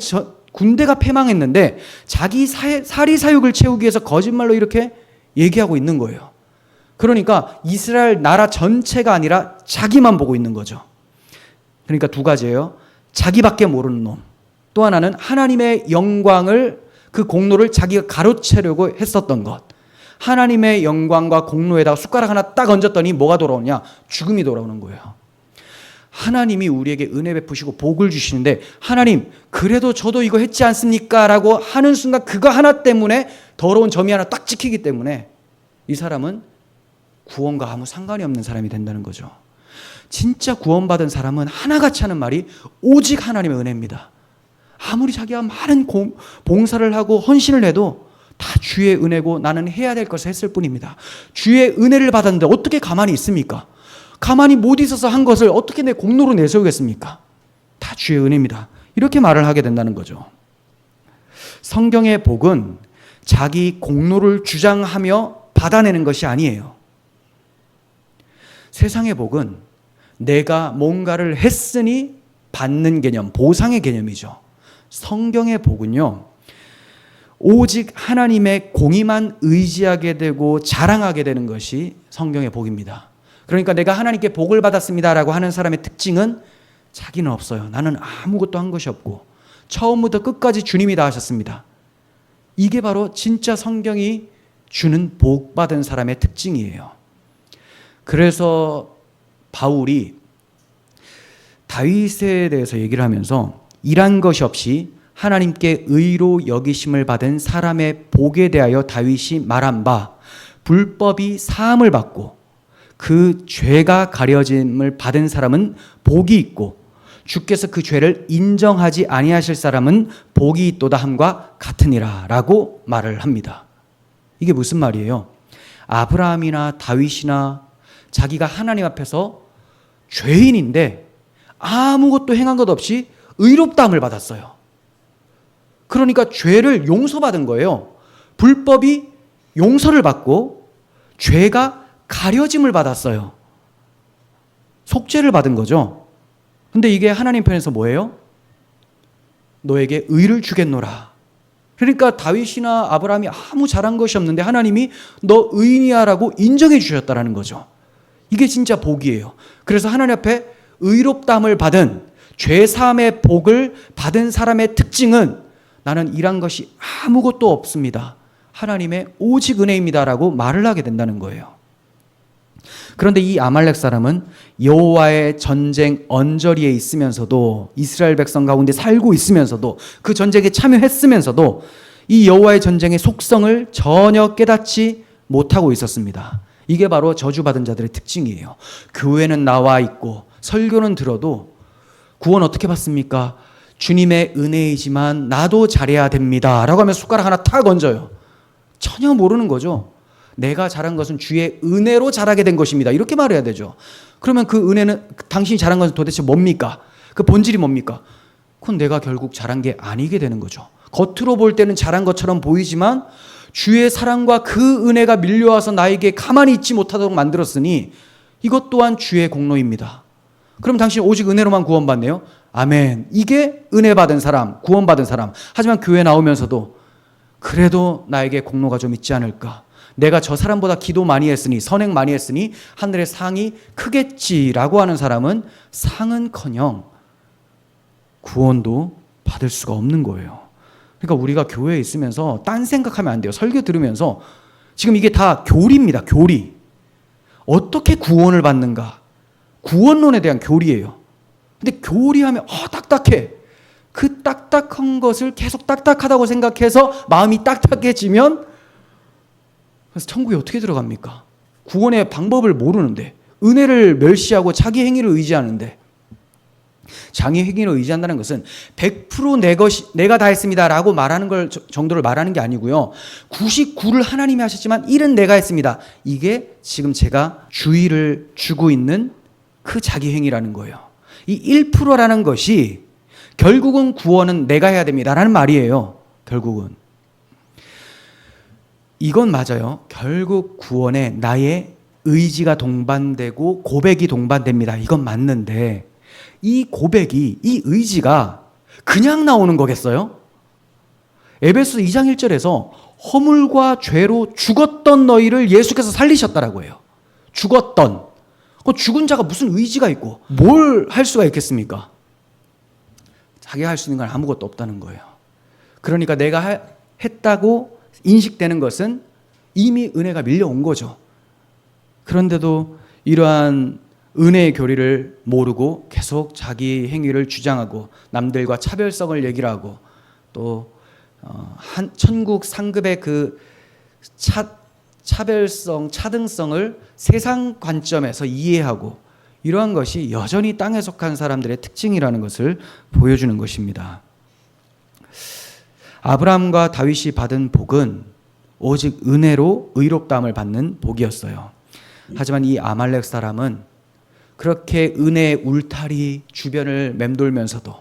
군대가 패망했는데 자기 사리사욕을 채우기 위해서 거짓말로 이렇게 얘기하고 있는 거예요. 그러니까 이스라엘 나라 전체가 아니라 자기만 보고 있는 거죠. 그러니까 두 가지예요. 자기밖에 모르는 놈. 또 하나는 하나님의 영광을, 그 공로를 자기가 가로채려고 했었던 것. 하나님의 영광과 공로에다가 숟가락 하나 딱 얹었더니 뭐가 돌아오냐? 죽음이 돌아오는 거예요. 하나님이 우리에게 은혜 베푸시고 복을 주시는데 하나님 그래도 저도 이거 했지 않습니까? 라고 하는 순간 그거 하나 때문에 더러운 점이 하나 딱 찍히기 때문에 이 사람은 구원과 아무 상관이 없는 사람이 된다는 거죠. 진짜 구원받은 사람은 하나같이 하는 말이 오직 하나님의 은혜입니다. 아무리 자기가 많은 봉사를 하고 헌신을 해도 다 주의 은혜고 나는 해야 될 것을 했을 뿐입니다. 주의 은혜를 받았는데 어떻게 가만히 있습니까? 가만히 못 있어서 한 것을 어떻게 내 공로로 내세우겠습니까? 다 주의 은혜입니다. 이렇게 말을 하게 된다는 거죠. 성경의 복은 자기 공로를 주장하며 받아내는 것이 아니에요. 세상의 복은 내가 뭔가를 했으니 받는 개념, 보상의 개념이죠. 성경의 복은요, 오직 하나님의 공의만 의지하게 되고 자랑하게 되는 것이 성경의 복입니다. 그러니까 내가 하나님께 복을 받았습니다라고 하는 사람의 특징은 자기는 없어요. 나는 아무것도 한 것이 없고 처음부터 끝까지 주님이 다 하셨습니다. 이게 바로 진짜 성경이 주는 복 받은 사람의 특징이에요. 그래서 바울이 다윗에 대해서 얘기를 하면서 일한 것이 없이 하나님께 의로 여기심을 받은 사람의 복에 대하여 다윗이 말한 바 불법이 사함을 받고 그 죄가 가려짐을 받은 사람은 복이 있고 주께서 그 죄를 인정하지 아니하실 사람은 복이 있도다 함과 같으니라 라고 말을 합니다. 이게 무슨 말이에요? 아브라함이나 다윗이나 자기가 하나님 앞에서 죄인인데 아무것도 행한 것 없이 의롭다함을 받았어요. 그러니까 죄를 용서받은 거예요. 불법이 용서를 받고 죄가 가려짐을 받았어요. 속죄를 받은 거죠. 근데 이게 하나님 편에서 뭐예요? 너에게 의를 주겠노라. 그러니까 다윗이나 아브라함이 아무 잘한 것이 없는데 하나님이 너 의인이야 라고 인정해 주셨다는 거죠. 이게 진짜 복이에요. 그래서 하나님 앞에 의롭다함을 받은 죄사함의 복을 받은 사람의 특징은 나는 일한 것이 아무것도 없습니다. 하나님의 오직 은혜입니다 라고 말을 하게 된다는 거예요. 그런데 이 아말렉 사람은 여호와의 전쟁 언저리에 있으면서도 이스라엘 백성 가운데 살고 있으면서도 그 전쟁에 참여했으면서도 이 여호와의 전쟁의 속성을 전혀 깨닫지 못하고 있었습니다. 이게 바로 저주받은 자들의 특징이에요. 교회는 나와 있고 설교는 들어도 구원 어떻게 받습니까? 주님의 은혜이지만 나도 잘해야 됩니다 라고 하면 숟가락 하나 탁 얹어요. 전혀 모르는 거죠. 내가 잘한 것은 주의 은혜로 잘하게 된 것입니다. 이렇게 말해야 되죠. 그러면 그 은혜는 당신이 잘한 것은 도대체 뭡니까? 그 본질이 뭡니까? 그건 내가 결국 잘한 게 아니게 되는 거죠. 겉으로 볼 때는 잘한 것처럼 보이지만 주의 사랑과 그 은혜가 밀려와서 나에게 가만히 있지 못하도록 만들었으니 이것 또한 주의 공로입니다. 그럼 당신 오직 은혜로만 구원받네요? 아멘. 이게 은혜 받은 사람, 구원받은 사람. 하지만 교회 나오면서도 그래도 나에게 공로가 좀 있지 않을까? 내가 저 사람보다 기도 많이 했으니 선행 많이 했으니 하늘의 상이 크겠지라고 하는 사람은 상은커녕 구원도 받을 수가 없는 거예요. 그러니까 우리가 교회에 있으면서 딴 생각하면 안 돼요. 설교 들으면서 지금 이게 다 교리입니다. 교리. 어떻게 구원을 받는가? 구원론에 대한 교리예요. 근데 교리하면 딱딱해. 그 딱딱한 것을 계속 딱딱하다고 생각해서 마음이 딱딱해지면 그래서 천국에 어떻게 들어갑니까? 구원의 방법을 모르는데, 은혜를 멸시하고 자기 행위를 의지하는데, 자기 행위를 의지한다는 것은 100% 내가 다 했습니다 라고 말하는 걸 정도를 말하는 게 아니고요. 99를 하나님이 하셨지만 1은 내가 했습니다. 이게 지금 제가 주의를 주고 있는 그 자기 행위라는 거예요. 이 1%라는 것이 결국은 구원은 내가 해야 됩니다 라는 말이에요. 결국은 이건 맞아요. 결국 구원에 나의 의지가 동반되고 고백이 동반됩니다. 이건 맞는데 이 고백이, 이 의지가 그냥 나오는 거겠어요? 에베소 2장 1절에서 허물과 죄로 죽었던 너희를 예수께서 살리셨다라고 해요. 죽었던. 죽은 자가 무슨 의지가 있고 뭘 할 수가 있겠습니까? 자기가 할 수 있는 건 아무것도 없다는 거예요. 그러니까 내가 했다고 인식되는 것은 이미 은혜가 밀려온 거죠. 그런데도 이러한 은혜의 교리를 모르고 계속 자기 행위를 주장하고 남들과 차별성을 얘기를 하고 또 천국 상급의 그 차별성, 차등성을 세상 관점에서 이해하고 이러한 것이 여전히 땅에 속한 사람들의 특징이라는 것을 보여주는 것입니다. 아브라함과 다윗이 받은 복은 오직 은혜로 의롭다함을 받는 복이었어요. 하지만 이 아말렉 사람은 그렇게 은혜의 울타리 주변을 맴돌면서도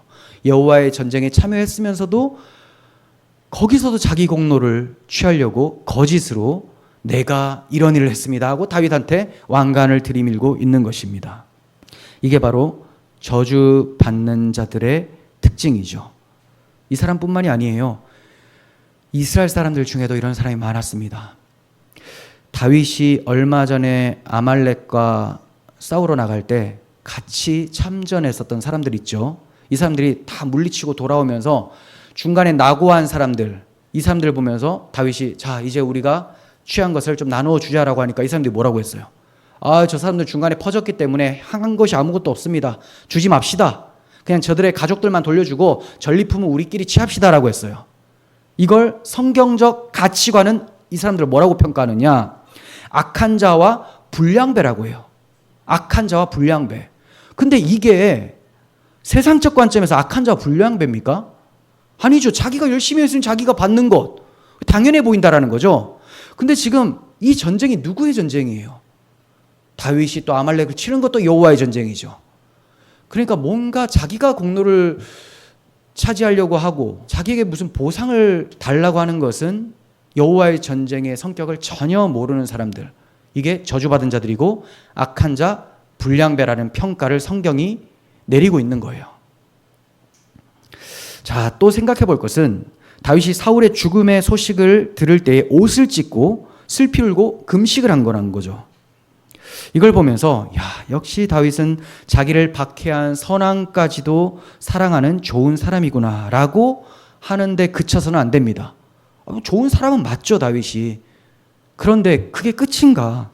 여호와의 전쟁에 참여했으면서도 거기서도 자기 공로를 취하려고 거짓으로 내가 이런 일을 했습니다 하고 다윗한테 왕관을 들이밀고 있는 것입니다. 이게 바로 저주받는 자들의 특징이죠. 이 사람뿐만이 아니에요. 이스라엘 사람들 중에도 이런 사람이 많았습니다. 다윗이 얼마 전에 아말렉과 싸우러 나갈 때 같이 참전했었던 사람들 있죠. 이 사람들이 다 물리치고 돌아오면서 중간에 낙오한 사람들, 이 사람들 보면서 다윗이 자 이제 우리가 취한 것을 좀 나누어 주자라고 하니까 이 사람들이 뭐라고 했어요? 저 사람들 중간에 퍼졌기 때문에 한 것이 아무것도 없습니다. 주지 맙시다. 그냥 저들의 가족들만 돌려주고 전리품은 우리끼리 취합시다라고 했어요. 이걸 성경적 가치관은 이 사람들을 뭐라고 평가하느냐? 악한 자와 불량배라고 해요. 악한 자와 불량배. 근데 이게 세상적 관점에서 악한 자와 불량배입니까? 아니죠. 자기가 열심히 했으면 자기가 받는 것 당연해 보인다라는 거죠. 근데 지금 이 전쟁이 누구의 전쟁이에요? 다윗이 또 아말렉을 치는 것도 여호와의 전쟁이죠. 그러니까 뭔가 자기가 공로를 차지하려고 하고 자기에게 무슨 보상을 달라고 하는 것은 여호와의 전쟁의 성격을 전혀 모르는 사람들, 이게 저주받은 자들이고 악한 자, 불량배라는 평가를 성경이 내리고 있는 거예요. 자, 또 생각해 볼 것은 다윗이 사울의 죽음의 소식을 들을 때에 옷을 찢고 슬피 울고 금식을 한 거라는 거죠. 이걸 보면서 역시 다윗은 자기를 박해한 선왕까지도 사랑하는 좋은 사람이구나 라고 하는데 그쳐서는 안 됩니다. 좋은 사람은 맞죠, 다윗이. 그런데 그게 끝인가?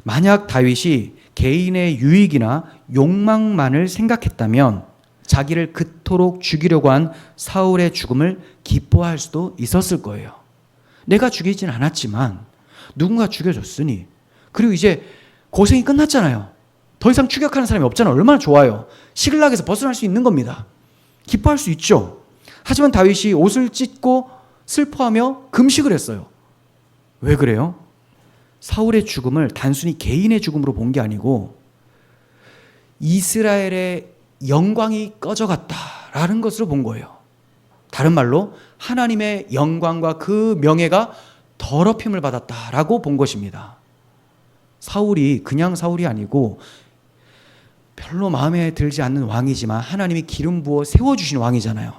만약 다윗이 개인의 유익이나 욕망만을 생각했다면 자기를 그토록 죽이려고 한 사울의 죽음을 기뻐할 수도 있었을 거예요. 내가 죽이진 않았지만 누군가 죽여줬으니, 그리고 이제 고생이 끝났잖아요. 더 이상 추격하는 사람이 없잖아요. 얼마나 좋아요. 시글락에서 벗어날 수 있는 겁니다. 기뻐할 수 있죠. 하지만 다윗이 옷을 찢고 슬퍼하며 금식을 했어요. 왜 그래요? 사울의 죽음을 단순히 개인의 죽음으로 본 게 아니고 이스라엘의 영광이 꺼져갔다라는 것으로 본 거예요. 다른 말로 하나님의 영광과 그 명예가 더럽힘을 받았다라고 본 것입니다. 사울이 그냥 사울이 아니고 별로 마음에 들지 않는 왕이지만 하나님이 기름 부어 세워주신 왕이잖아요.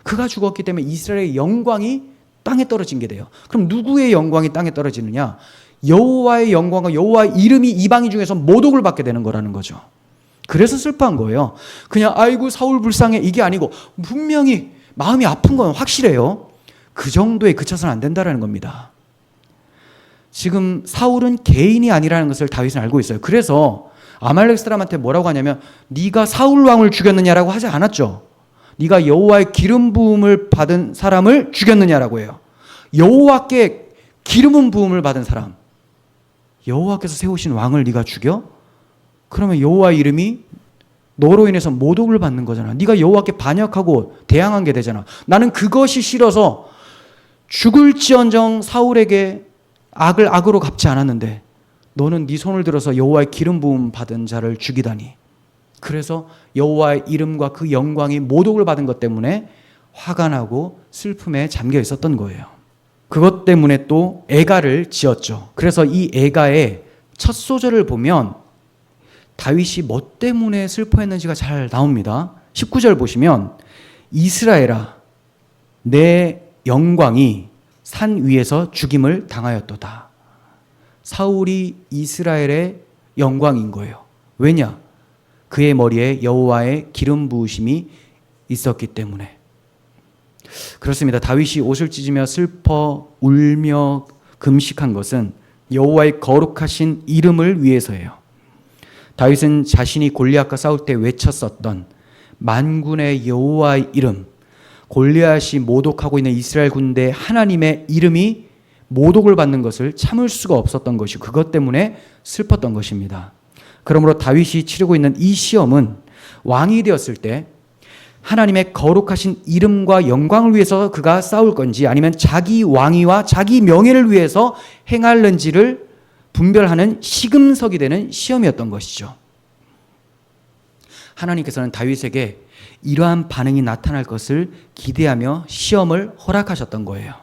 그가 죽었기 때문에 이스라엘의 영광이 땅에 떨어진 게 돼요. 그럼 누구의 영광이 땅에 떨어지느냐? 여호와의 영광과 여호와의 이름이 이방인 중에서 모독을 받게 되는 거라는 거죠. 그래서 슬퍼한 거예요. 그냥 아이고 사울 불쌍해 이게 아니고 분명히 마음이 아픈 건 확실해요. 그 정도에 그쳐서는 안 된다라는 겁니다. 지금 사울은 개인이 아니라는 것을 다윗은 알고 있어요. 그래서 아말렉 사람한테 뭐라고 하냐면 네가 사울 왕을 죽였느냐라고 하지 않았죠. 네가 여호와의 기름 부음을 받은 사람을 죽였느냐라고 해요. 여호와께 기름 부음을 받은 사람, 여호와께서 세우신 왕을 네가 죽여? 그러면 여호와의 이름이 너로 인해서 모독을 받는 거잖아. 네가 여호와께 반역하고 대항한 게 되잖아. 나는 그것이 싫어서 죽을지언정 사울에게 악을 악으로 갚지 않았는데 너는 네 손을 들어서 여호와의 기름 부음 받은 자를 죽이다니. 그래서 여호와의 이름과 그 영광이 모독을 받은 것 때문에 화가 나고 슬픔에 잠겨 있었던 거예요. 그것 때문에 또 애가를 지었죠. 그래서 이 애가의 첫 소절을 보면 다윗이 뭐 때문에 슬퍼했는지가 잘 나옵니다. 19절 보시면 이스라엘아 내 영광이 산 위에서 죽임을 당하였도다. 사울이 이스라엘의 영광인 거예요. 왜냐? 그의 머리에 여호와의 기름 부으심이 있었기 때문에. 그렇습니다. 다윗이 옷을 찢으며 슬퍼 울며 금식한 것은 여호와의 거룩하신 이름을 위해서예요. 다윗은 자신이 골리앗과 싸울 때 외쳤었던 만군의 여호와의 이름, 골리앗이 모독하고 있는 이스라엘 군대 하나님의 이름이 모독을 받는 것을 참을 수가 없었던 것이고 그것 때문에 슬펐던 것입니다. 그러므로 다윗이 치르고 있는 이 시험은 왕이 되었을 때 하나님의 거룩하신 이름과 영광을 위해서 그가 싸울 건지 아니면 자기 왕위와 자기 명예를 위해서 행할는지를 분별하는 시금석이 되는 시험이었던 것이죠. 하나님께서는 다윗에게 이러한 반응이 나타날 것을 기대하며 시험을 허락하셨던 거예요.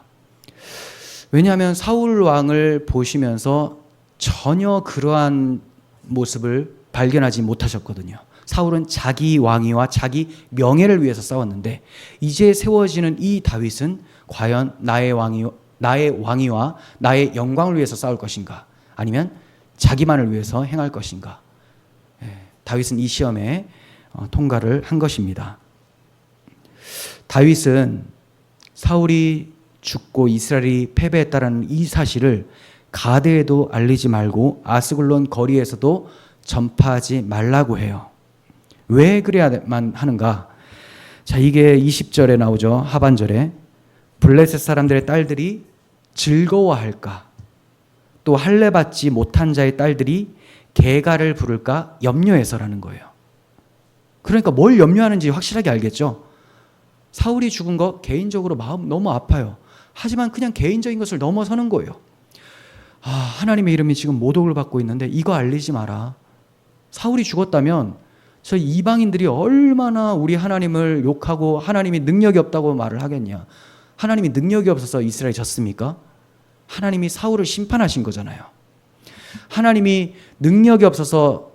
왜냐하면 사울 왕을 보시면서 전혀 그러한 모습을 발견하지 못하셨거든요. 사울은 자기 왕위와 자기 명예를 위해서 싸웠는데 이제 세워지는 이 다윗은 과연 나의 왕위와 나의 영광을 위해서 싸울 것인가? 아니면 자기만을 위해서 행할 것인가? 다윗은 이 시험에 통과를 한 것입니다. 다윗은 사울이 죽고 이스라엘이 패배했다라는 이 사실을 가드에도 알리지 말고 아스글론 거리에서도 전파하지 말라고 해요. 왜 그래야만 하는가? 자, 이게 20절에 나오죠. 하반절에 블레셋 사람들의 딸들이 즐거워할까? 또 할례 받지 못한 자의 딸들이 개가를 부를까 염려해서라는 거예요. 그러니까 뭘 염려하는지 확실하게 알겠죠. 사울이 죽은 거 개인적으로 마음 너무 아파요. 하지만 그냥 개인적인 것을 넘어서는 거예요. 하나님의 이름이 지금 모독을 받고 있는데 이거 알리지 마라. 사울이 죽었다면 저 이방인들이 얼마나 우리 하나님을 욕하고 하나님이 능력이 없다고 말을 하겠냐. 하나님이 능력이 없어서 이스라엘이 졌습니까? 하나님이 사울을 심판하신 거잖아요. 하나님이 능력이 없어서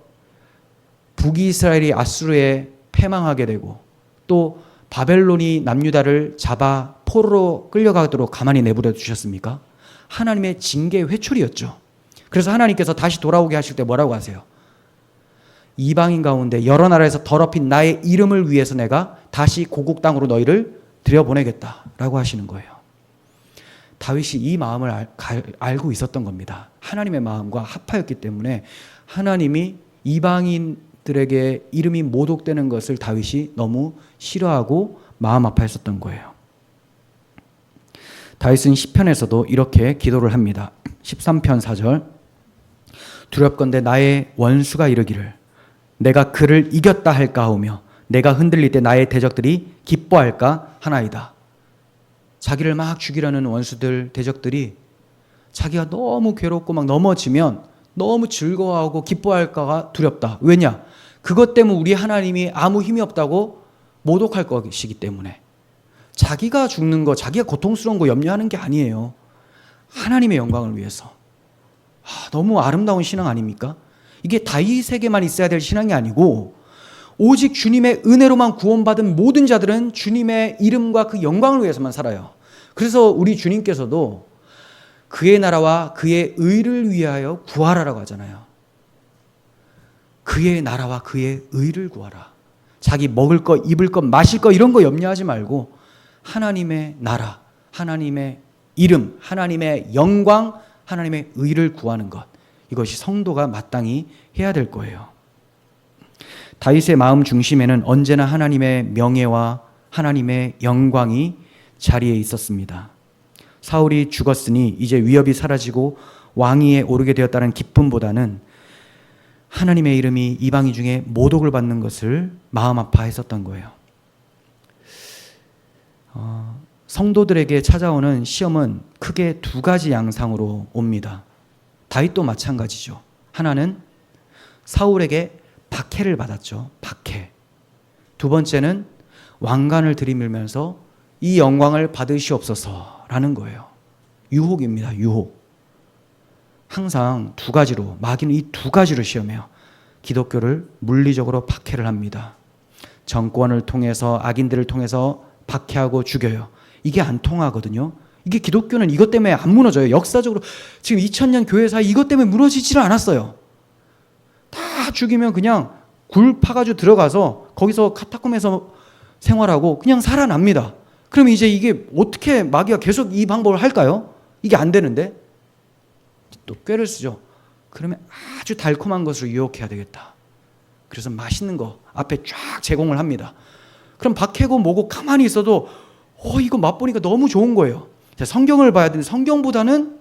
북이스라엘이 아수르에 패망하게 되고 또 바벨론이 남유다를 잡아 포로로 끌려가도록 가만히 내버려 두셨습니까? 하나님의 징계 회초리였죠. 그래서 하나님께서 다시 돌아오게 하실 때 뭐라고 하세요? 이방인 가운데 여러 나라에서 더럽힌 나의 이름을 위해서 내가 다시 고국 땅으로 너희를 들여보내겠다라고 하시는 거예요. 다윗이 이 마음을 알고 있었던 겁니다. 하나님의 마음과 합하였기 때문에 하나님이 이방인들에게 이름이 모독되는 것을 다윗이 너무 싫어하고 마음 아파했었던 거예요. 다윗은 시편에서도 이렇게 기도를 합니다. 13편 4절 두렵건대 나의 원수가 이르기를 내가 그를 이겼다 할까 하오며 내가 흔들릴 때 나의 대적들이 기뻐할까 하나이다. 자기를 막 죽이려는 원수들, 대적들이 자기가 너무 괴롭고 막 넘어지면 너무 즐거워하고 기뻐할까가 두렵다. 왜냐? 그것 때문에 우리 하나님이 아무 힘이 없다고 모독할 것이기 때문에. 자기가 죽는 거, 자기가 고통스러운 거 염려하는 게 아니에요. 하나님의 영광을 위해서. 너무 아름다운 신앙 아닙니까? 이게 다윗에게만 있어야 될 신앙이 아니고 오직 주님의 은혜로만 구원받은 모든 자들은 주님의 이름과 그 영광을 위해서만 살아요. 그래서 우리 주님께서도 그의 나라와 그의 의를 위하여 구하라라고 하잖아요. 그의 나라와 그의 의를 구하라. 자기 먹을 것, 입을 것, 마실 것 이런 거 염려하지 말고 하나님의 나라, 하나님의 이름, 하나님의 영광, 하나님의 의를 구하는 것. 이것이 성도가 마땅히 해야 될 거예요. 다윗의 마음 중심에는 언제나 하나님의 명예와 하나님의 영광이 자리에 있었습니다. 사울이 죽었으니 이제 위협이 사라지고 왕위에 오르게 되었다는 기쁨보다는 하나님의 이름이 이방인 중에 모독을 받는 것을 마음 아파했었던 거예요. 성도들에게 찾아오는 시험은 크게 두 가지 양상으로 옵니다. 다윗도 마찬가지죠. 하나는 사울에게 박해를 받았죠. 박해. 두 번째는 왕관을 들이밀면서 이 영광을 받으시옵소서라는 거예요. 유혹입니다. 유혹. 항상 두 가지로, 마귀는 이 두 가지로 시험해요. 기독교를 물리적으로 박해를 합니다. 정권을 통해서, 악인들을 통해서 박해하고 죽여요. 이게 안 통하거든요. 이게 기독교는 이것 때문에 안 무너져요. 역사적으로 지금 2000년 교회사 이것 때문에 무너지지를 않았어요. 다 죽이면 그냥 굴 파가지고 들어가서 거기서 카타콤에서 생활하고 그냥 살아납니다. 그럼 이제 이게 어떻게 마귀가 계속 이 방법을 할까요? 이게 안 되는데 또 꾀를 쓰죠. 그러면 아주 달콤한 것으로 유혹해야 되겠다. 그래서 맛있는 거 앞에 쫙 제공을 합니다. 그럼 박해고 뭐고 가만히 있어도 이거 맛보니까 너무 좋은 거예요. 성경을 봐야 되는데 성경보다는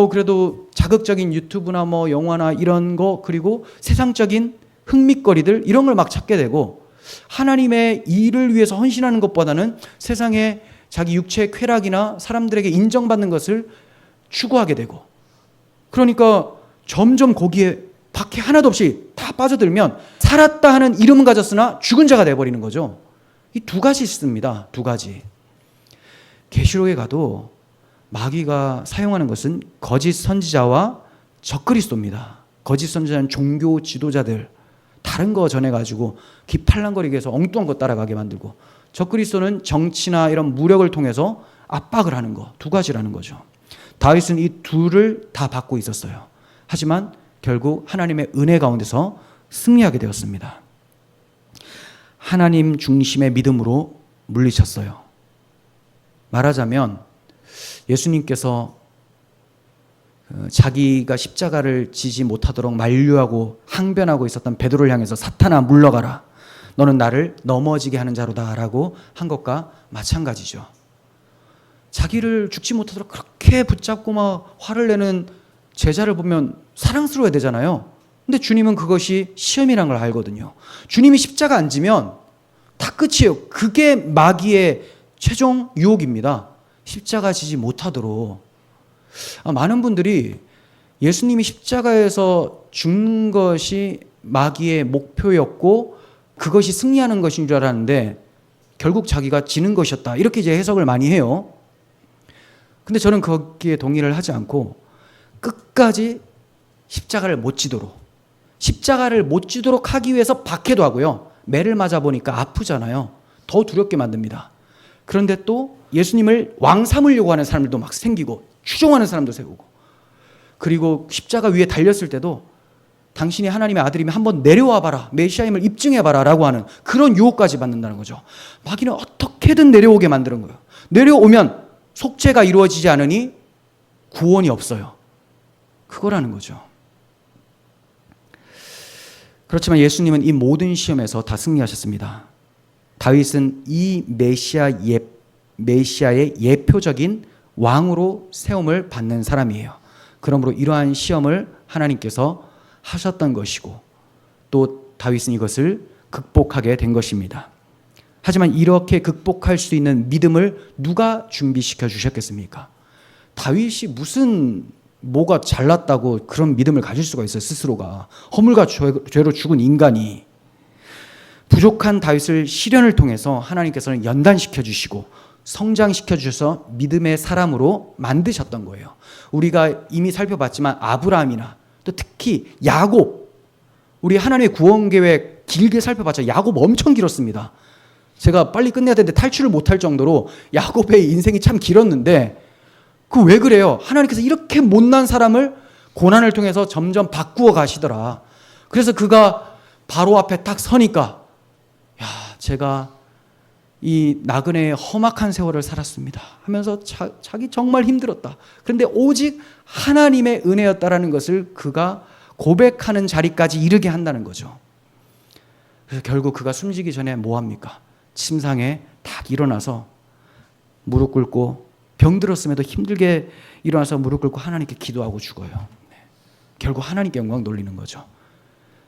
그래도 자극적인 유튜브나 뭐 영화나 이런 거, 그리고 세상적인 흥미거리들 이런 걸 막 찾게 되고, 하나님의 일을 위해서 헌신하는 것보다는 세상에 자기 육체의 쾌락이나 사람들에게 인정받는 것을 추구하게 되고, 그러니까 점점 거기에 박해 하나도 없이 다 빠져들면 살았다 하는 이름은 가졌으나 죽은 자가 돼버리는 거죠. 이 두 가지 있습니다. 두 가지. 계시록에 가도 마귀가 사용하는 것은 거짓 선지자와 적그리스도입니다. 거짓 선지자는 종교 지도자들, 다른 거 전해가지고 기팔랑거리게 해서 엉뚱한 거 따라가게 만들고, 적그리스도는 정치나 이런 무력을 통해서 압박을 하는 거, 두 가지라는 거죠. 다윗은 이 둘을 다 받고 있었어요. 하지만 결국 하나님의 은혜 가운데서 승리하게 되었습니다. 하나님 중심의 믿음으로 물리쳤어요. 말하자면 예수님께서 자기가 십자가를 지지 못하도록 만류하고 항변하고 있었던 베드로를 향해서 사탄아 물러가라, 너는 나를 넘어지게 하는 자로다 라고 한 것과 마찬가지죠. 자기를 죽지 못하도록 그렇게 붙잡고 막 화를 내는 제자를 보면 사랑스러워야 되잖아요. 근데 주님은 그것이 시험이라는 걸 알거든요. 주님이 십자가 안 지면 다 끝이에요. 그게 마귀의 최종 유혹입니다. 십자가 지지 못하도록. 많은 분들이 예수님이 십자가에서 죽는 것이 마귀의 목표였고 그것이 승리하는 것인 줄 알았는데 결국 자기가 지는 것이었다, 이렇게 이제 해석을 많이 해요. 근데 저는 거기에 동의를 하지 않고 끝까지 십자가를 못 지도록, 십자가를 못 지도록 하기 위해서 박해도 하고요. 매를 맞아보니까 아프잖아요. 더 두렵게 만듭니다. 그런데 또 예수님을 왕 삼으려고 하는 사람들도 막 생기고, 추종하는 사람도 세우고, 그리고 십자가 위에 달렸을 때도 당신이 하나님의 아들이면 한번 내려와 봐라, 메시아임을 입증해 봐라 라고 하는 그런 유혹까지 받는다는 거죠. 마귀는 어떻게든 내려오게 만드는 거예요. 내려오면 속죄가 이루어지지 않으니 구원이 없어요. 그거라는 거죠. 그렇지만 예수님은 이 모든 시험에서 다 승리하셨습니다. 다윗은 이 메시아의 예표적인 왕으로 세움을 받는 사람이에요. 그러므로 이러한 시험을 하나님께서 하셨던 것이고, 또 다윗은 이것을 극복하게 된 것입니다. 하지만 이렇게 극복할 수 있는 믿음을 누가 준비시켜 주셨겠습니까? 다윗이 무슨 뭐가 잘났다고 그런 믿음을 가질 수가 있어요. 스스로가 허물과 죄로 죽은 인간이. 부족한 다윗을 시련을 통해서 하나님께서는 연단시켜 주시고 성장시켜 주셔서 믿음의 사람으로 만드셨던 거예요. 우리가 이미 살펴봤지만 아브라함이나 또 특히 야곱, 우리 하나님의 구원 계획 길게 살펴봤죠. 야곱 엄청 길었습니다. 제가 빨리 끝내야 되는데 탈출을 못할 정도로 야곱의 인생이 참 길었는데, 그 왜 그래요? 하나님께서 이렇게 못난 사람을 고난을 통해서 점점 바꾸어 가시더라. 그래서 그가 바로 앞에 딱 서니까 제가 이 나그네의 험악한 세월을 살았습니다 하면서 자기 정말 힘들었다. 그런데 오직 하나님의 은혜였다라는 것을 그가 고백하는 자리까지 이르게 한다는 거죠. 그래서 결국 그가 숨지기 전에 뭐 합니까? 침상에 딱 일어나서 무릎 꿇고 병들었음에도 힘들게 일어나서 무릎 꿇고 하나님께 기도하고 죽어요. 결국 하나님께 영광 돌리는 거죠.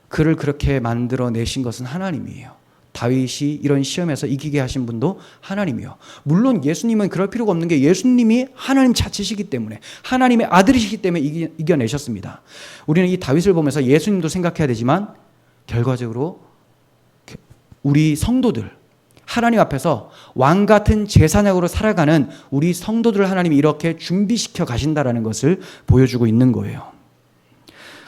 그를 그렇게 만들어내신 것은 하나님이에요. 다윗이 이런 시험에서 이기게 하신 분도 하나님이요. 물론 예수님은 그럴 필요가 없는 게 예수님이 하나님 자체시기 때문에, 하나님의 아들이시기 때문에 이겨내셨습니다. 우리는 이 다윗을 보면서 예수님도 생각해야 되지만 결과적으로 우리 성도들, 하나님 앞에서 왕 같은 제사장으로 살아가는 우리 성도들을 하나님이 이렇게 준비시켜 가신다라는 것을 보여주고 있는 거예요.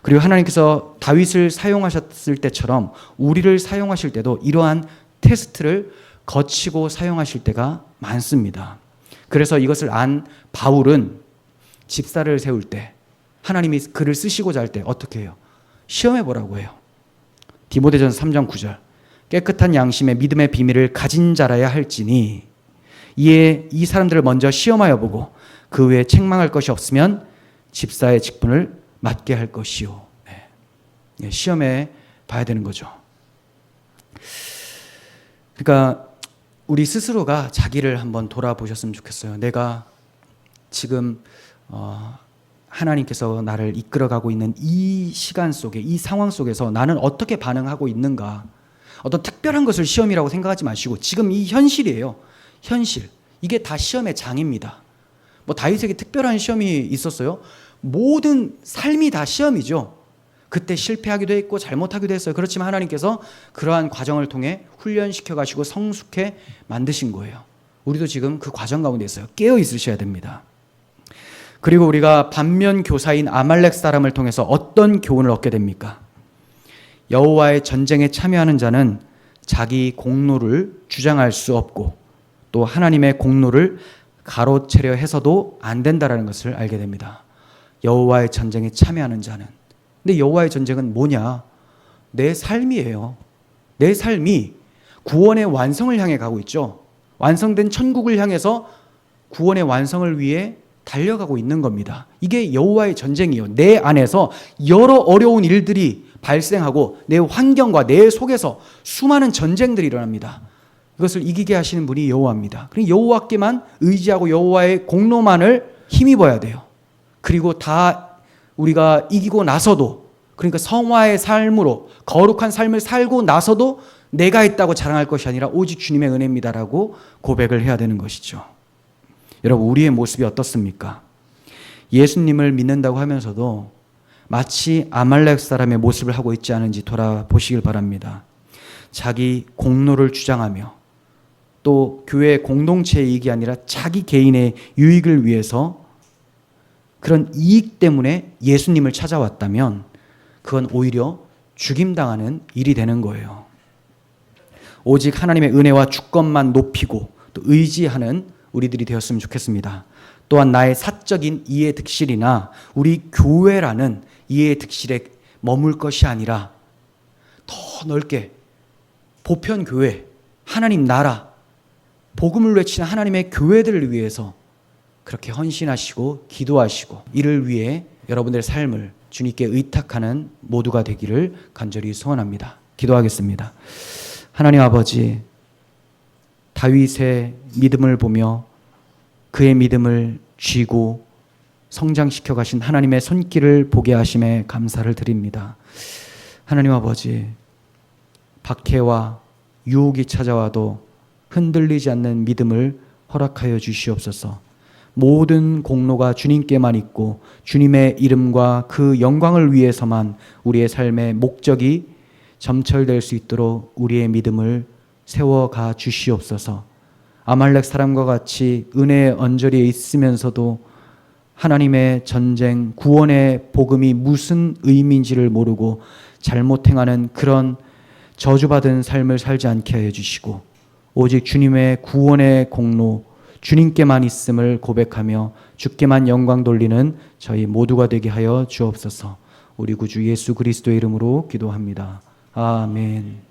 그리고 하나님께서 다윗을 사용하셨을 때처럼 우리를 사용하실 때도 이러한 테스트를 거치고 사용하실 때가 많습니다. 그래서 이것을 안 바울은 집사를 세울 때, 하나님이 그를 쓰시고자 할 때 어떻게 해요? 시험해 보라고 해요. 디모데전서 3장 9절. 깨끗한 양심의 믿음의 비밀을 가진 자라야 할지니 이에 이 사람들을 먼저 시험하여 보고 그 외에 책망할 것이 없으면 집사의 직분을 맡게 할 것이요. 시험해 봐야 되는 거죠. 그러니까 우리 스스로가 자기를 한번 돌아보셨으면 좋겠어요. 내가 지금 하나님께서 나를 이끌어가고 있는 이 시간 속에, 이 상황 속에서 나는 어떻게 반응하고 있는가. 어떤 특별한 것을 시험이라고 생각하지 마시고 지금 이 현실이에요. 현실. 이게 다 시험의 장입니다. 뭐 다윗에게 특별한 시험이 있었어요? 모든 삶이 다 시험이죠. 그때 실패하기도 했고 잘못하기도 했어요. 그렇지만 하나님께서 그러한 과정을 통해 훈련시켜 가시고 성숙해 만드신 거예요. 우리도 지금 그 과정 가운데 있어요. 깨어 있으셔야 됩니다. 그리고 우리가 반면 교사인 아말렉 사람을 통해서 어떤 교훈을 얻게 됩니까? 여호와의 전쟁에 참여하는 자는 자기 공로를 주장할 수 없고 또 하나님의 공로를 가로채려 해서도 안 된다는 것을 알게 됩니다. 여호와의 전쟁에 참여하는 자는. 근데 여호와의 전쟁은 뭐냐? 내 삶이에요. 내 삶이 구원의 완성을 향해 가고 있죠. 완성된 천국을 향해서 구원의 완성을 위해 달려가고 있는 겁니다. 이게 여호와의 전쟁이에요. 내 안에서 여러 어려운 일들이 발생하고 내 환경과 내 속에서 수많은 전쟁들이 일어납니다. 이것을 이기게 하시는 분이 여호와입니다. 그러니까 여호와께만 의지하고 여호와의 공로만을 힘입어야 돼요. 그리고 다 우리가 이기고 나서도, 그러니까 성화의 삶으로 거룩한 삶을 살고 나서도 내가 있다고 자랑할 것이 아니라 오직 주님의 은혜입니다라고 고백을 해야 되는 것이죠. 여러분, 우리의 모습이 어떻습니까? 예수님을 믿는다고 하면서도 마치 아말렉 사람의 모습을 하고 있지 않은지 돌아보시길 바랍니다. 자기 공로를 주장하며 또 교회 공동체의 이익이 아니라 자기 개인의 유익을 위해서 그런 이익 때문에 예수님을 찾아왔다면 그건 오히려 죽임당하는 일이 되는 거예요. 오직 하나님의 은혜와 주권만 높이고 또 의지하는 우리들이 되었으면 좋겠습니다. 또한 나의 사적인 이해 득실이나 우리 교회라는 이해 득실에 머물 것이 아니라 더 넓게 보편 교회, 하나님 나라, 복음을 외치는 하나님의 교회들을 위해서 그렇게 헌신하시고 기도하시고 이를 위해 여러분들의 삶을 주님께 의탁하는 모두가 되기를 간절히 소원합니다. 기도하겠습니다. 하나님 아버지, 다윗의 믿음을 보며 그의 믿음을 쥐고 성장시켜 가신 하나님의 손길을 보게 하심에 감사를 드립니다. 하나님 아버지, 박해와 유혹이 찾아와도 흔들리지 않는 믿음을 허락하여 주시옵소서. 모든 공로가 주님께만 있고 주님의 이름과 그 영광을 위해서만 우리의 삶의 목적이 점철될 수 있도록 우리의 믿음을 세워가 주시옵소서. 아말렉 사람과 같이 은혜의 언저리에 있으면서도 하나님의 전쟁, 구원의 복음이 무슨 의미인지를 모르고 잘못 행하는 그런 저주받은 삶을 살지 않게 하여 주시고 오직 주님의 구원의 공로, 주님께만 있음을 고백하며 주께만 영광 돌리는 저희 모두가 되게 하여 주옵소서. 우리 구주 예수 그리스도의 이름으로 기도합니다. 아멘.